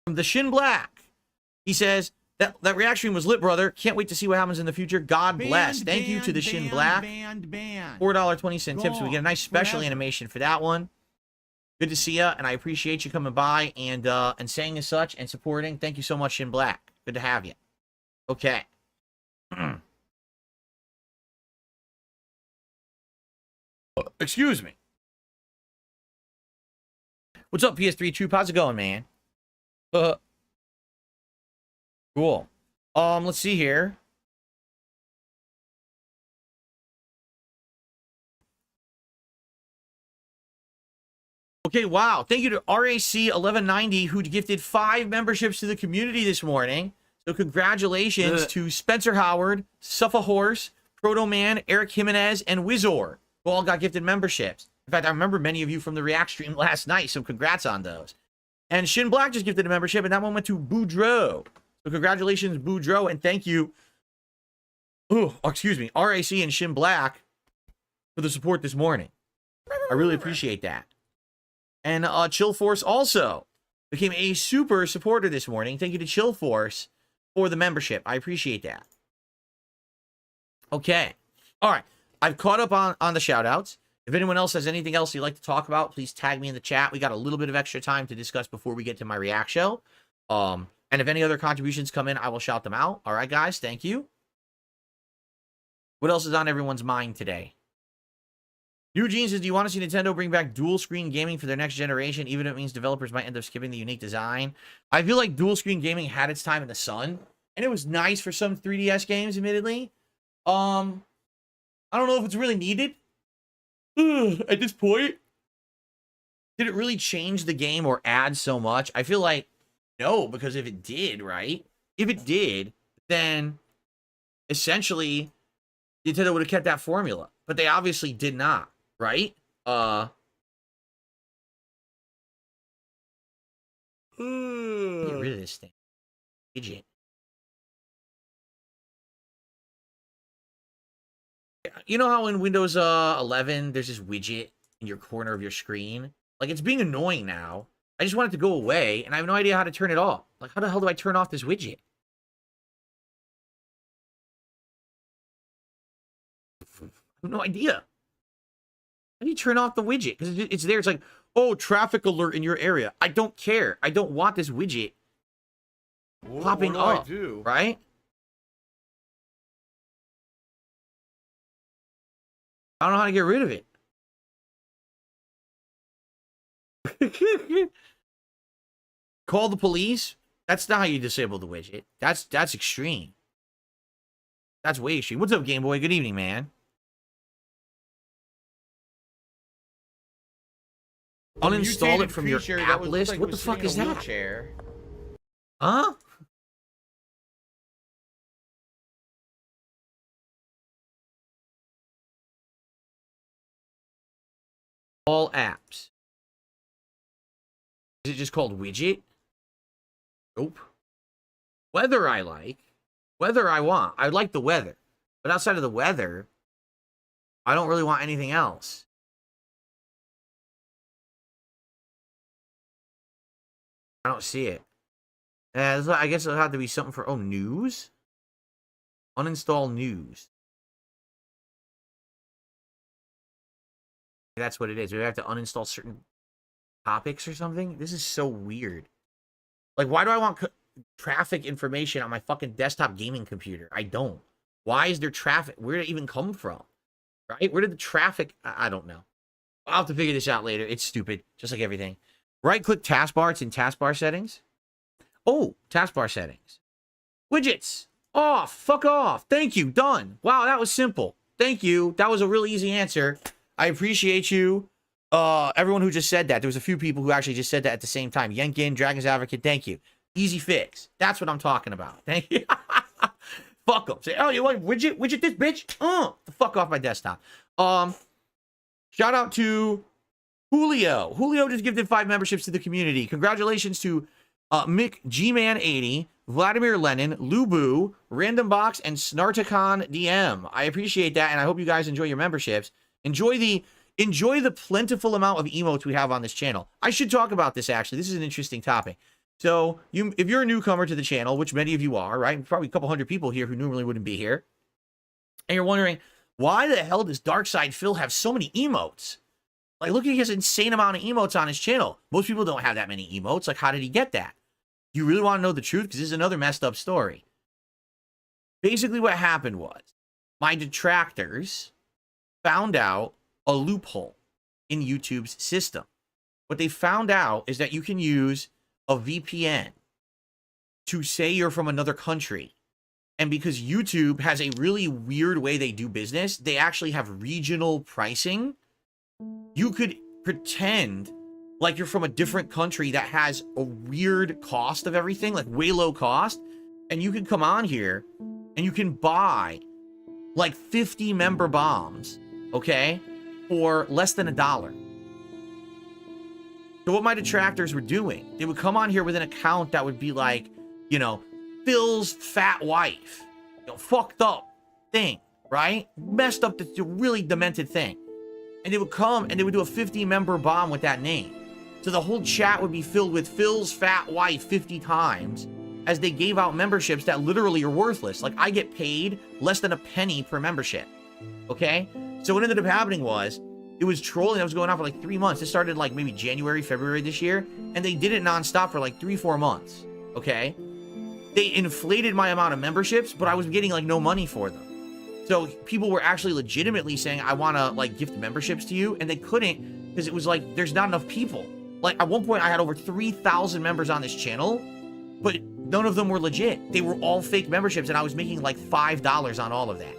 from the Shin Black. He says, that reaction stream was lit, brother. Can't wait to see what happens in the future. God bless. Thank you to the Shin Black. $4.20 tips. So we get a nice special animation for that one. Good to see you, and I appreciate you coming by and saying as such and supporting. Thank you so much, Shin Black. Good to have you. Okay. Excuse me. What's up, PS3 Troop? How's it going, man? Cool. Let's see here. Okay, wow. Thank you to RAC1190 who gifted 5 memberships to the community this morning. So congratulations to Spencer Howard, Suffa Horse, Proto Man, Eric Jimenez, and Wizor, who all got gifted memberships. In fact, I remember many of you from the React stream last night, so congrats on those. And Shin Black just gifted a membership, and that one went to Boudreaux. So congratulations, Boudreaux, and thank you, RAC and Shin Black for the support this morning. I really appreciate that. And Chill Force also became a super supporter this morning. Thank you to Chill Force for the membership. I appreciate that. Okay. All right. I've caught up on the shout-outs. If anyone else has anything else you'd like to talk about, please tag me in the chat. We got a little bit of extra time to discuss before we get to my React show. And if any other contributions come in, I will shout them out. All right, guys. Thank you. What else is on everyone's mind today? Eugene says, do you want to see Nintendo bring back dual screen gaming for their next generation, even if it means developers might end up skipping the unique design? I feel like dual screen gaming had its time in the sun, and it was nice for some 3DS games, admittedly. I don't know if it's really needed at this point. Did it really change the game or add so much? I feel like no, because if it did, right? If it did, then essentially Nintendo would have kept that formula. But they obviously did not, right? Get rid of this thing. Widget. You know how in Windows 11 there's this widget in your corner of your screen? Like, it's being annoying now. I just want it to go away, and I have no idea how to turn it off. Like, how the hell do I turn off this widget? I have no idea. How do you turn off the widget? Because it's there. It's like, oh, traffic alert in your area. I don't care. I don't want this widget popping up, right? I don't know how to get rid of it. Call the police? That's not how you disable the widget. That's extreme. That's way extreme. What's up, Game Boy? Good evening, man. Uninstall it from your app list? Like, what the fuck is that? Huh? All apps. Is it just called widget? Nope. Weather I like. Weather I want. I like the weather. But outside of the weather, I don't really want anything else. I don't see it. I guess it'll have to be something for... Oh, news? Uninstall news. That's what it is. We have to uninstall certain topics or something. This is so weird. Like, why do I want traffic information on my fucking desktop gaming computer? I don't. Why is there traffic? Where did it even come from? Right? Where did the traffic... I don't know. I'll have to figure this out later. It's stupid. Just like everything. Right-click taskbar. It's in taskbar settings. Oh, taskbar settings. Widgets. Off. Fuck off. Thank you. Done. Wow, that was simple. Thank you. That was a really easy answer. I appreciate you. Everyone who just said that. There was a few people who actually just said that at the same time. Yenkin, Dragon's Advocate, thank you. Easy fix. That's what I'm talking about. Thank you. Fuck them. Say, oh, you want widget? Widget this bitch? The fuck off my desktop. Shout out to Julio. Julio just gifted 5 memberships to the community. Congratulations to Mick G-Man80, Vladimir Lenin, Lubu, Random Box, and Snarticon DM. I appreciate that, and I hope you guys enjoy your memberships. Enjoy the plentiful amount of emotes we have on this channel. I should talk about this, actually. This is an interesting topic. So, if you're a newcomer to the channel, which many of you are, right? Probably a couple hundred people here who normally wouldn't be here. And you're wondering, why the hell does Darkside Phil have so many emotes? Like, look at his insane amount of emotes on his channel. Most people don't have that many emotes. Like, how did he get that? You really want to know the truth? Because this is another messed up story. Basically, what happened was, my detractors found out a loophole in YouTube's system. What they found out is that you can use a VPN to say you're from another country. And because YouTube has a really weird way they do business, they actually have regional pricing. You could pretend like you're from a different country that has a weird cost of everything, like way low cost, and you can come on here and you can buy like 50 member bombs, okay, for less than $1. So what my detractors were doing, they would come on here with an account that would be like, you know, Phil's fat wife, you know, fucked up thing, right? Messed up, the really demented thing. And they would come and they would do a 50-member bomb with that name. So the whole chat would be filled with Phil's fat wife 50 times as they gave out memberships that literally are worthless. Like, I get paid less than a penny per membership, okay? So what ended up happening was, it was trolling that was going on for like 3 months. It started like maybe January, February this year, and they did it nonstop for like 3-4 months, okay? They inflated my amount of memberships, but I was getting like no money for them. So people were actually legitimately saying, I want to like gift memberships to you, and they couldn't because it was like, there's not enough people. Like, at one point I had over 3,000 members on this channel, but none of them were legit. They were all fake memberships, and I was making like $5 on all of that.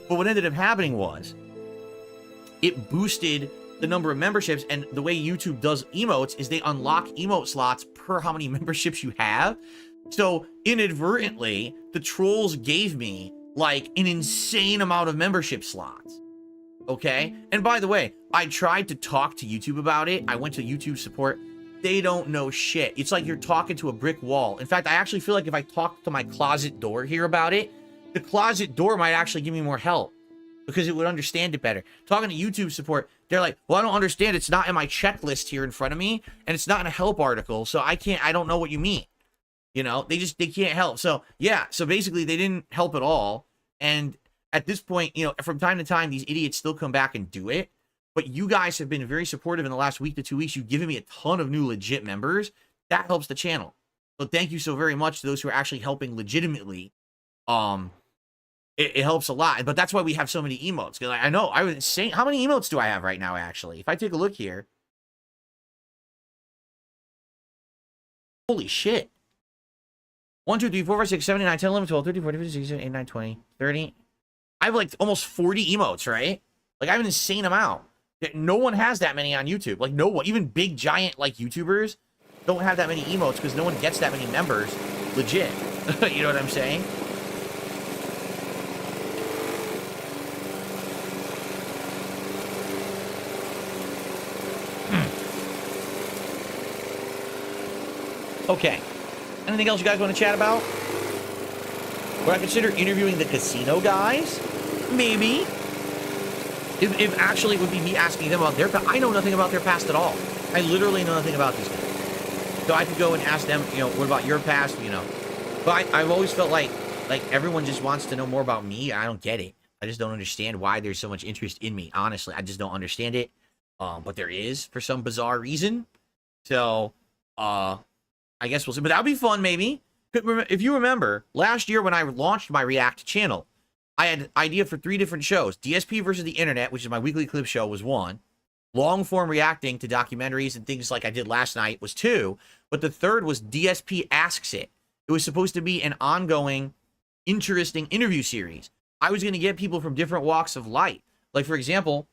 But what ended up happening was it boosted the number of memberships, and the way YouTube does emotes is they unlock emote slots per how many memberships you have. So inadvertently, the trolls gave me like an insane amount of membership slots. Okay? And by the way, I tried to talk to YouTube about it. I went to YouTube support. They don't know shit. It's like you're talking to a brick wall. In fact, I actually feel like if I talk to my closet door here about it, the closet door might actually give me more help because it would understand it better. Talking to YouTube support, they're like, well, I don't understand. It's not in my checklist here in front of me, and it's not in a help article, so I don't know what you mean. You know, they can't help. So yeah, so basically they didn't help at all. And at this point, you know, from time to time, these idiots still come back and do it. But you guys have been very supportive in the last week to 2 weeks. You've given me a ton of new legit members. That helps the channel. So thank you so very much to those who are actually helping legitimately. It helps a lot. But that's why we have so many emotes. Because I know, I was saying, how many emotes do I have right now, actually? If I take a look here. Holy shit. 1, 2, 3, 4, 5, 6, 7, 8, 9, 10, 11, 12, 13, 14, 15, 16, 17, 18, 19, 20, 30. I have like almost 40 emotes, right? Like I have an insane amount. No one has that many on YouTube. Like no one, even big giant like YouTubers don't have that many emotes because no one gets that many members legit. You know what I'm saying? Okay. Anything else you guys want to chat about? Would I consider interviewing the casino guys? Maybe. If actually it would be me asking them about their past. I know nothing about their past at all. I literally know nothing about these guys. So I could go and ask them, you know, what about your past, you know. But I've always felt like everyone just wants to know more about me. I don't get it. I just don't understand why there's so much interest in me. Honestly, I just don't understand it. But there is for some bizarre reason. So, I guess we'll see. But that would be fun, maybe. If you remember, last year when I launched my React channel, I had an idea for 3 different shows. DSP versus the Internet, which is my weekly clip show, was 1. Long-form reacting to documentaries and things like I did last night was 2. But the third was DSP Asks It. It was supposed to be an ongoing, interesting interview series. I was going to get people from different walks of life. Like, for example,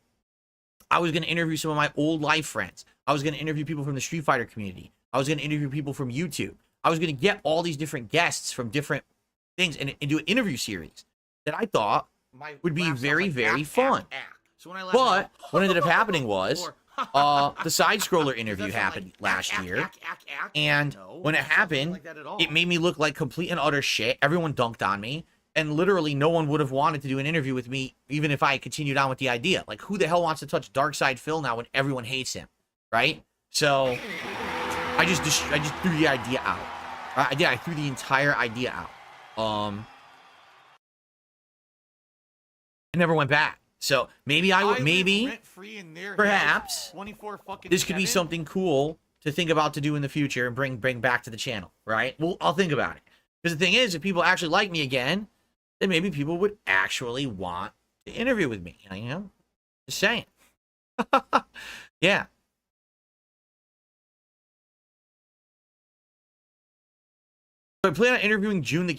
I was going to interview some of my old life friends. I was going to interview people from the Street Fighter community. I was going to interview people from YouTube. I was going to get all these different guests from different things and do an interview series that I thought would be very, very fun. But what ended up happening was the side-scroller interview happened last year. And when it happened, it made me look like complete and utter shit. Everyone dunked on me. And literally no one would have wanted to do an interview with me even if I had continued on with the idea. Like, who the hell wants to touch Darkside Phil now when everyone hates him? Right? So I just threw the idea out. I threw the entire idea out. I never went back. So maybe I would, perhaps this could be something cool to think about to do in the future and bring back to the channel, right? Well, I'll think about it. Because the thing is, if people actually like me again, then maybe people would actually want to interview with me. You know, just saying. Yeah. I plan on interviewing June the King.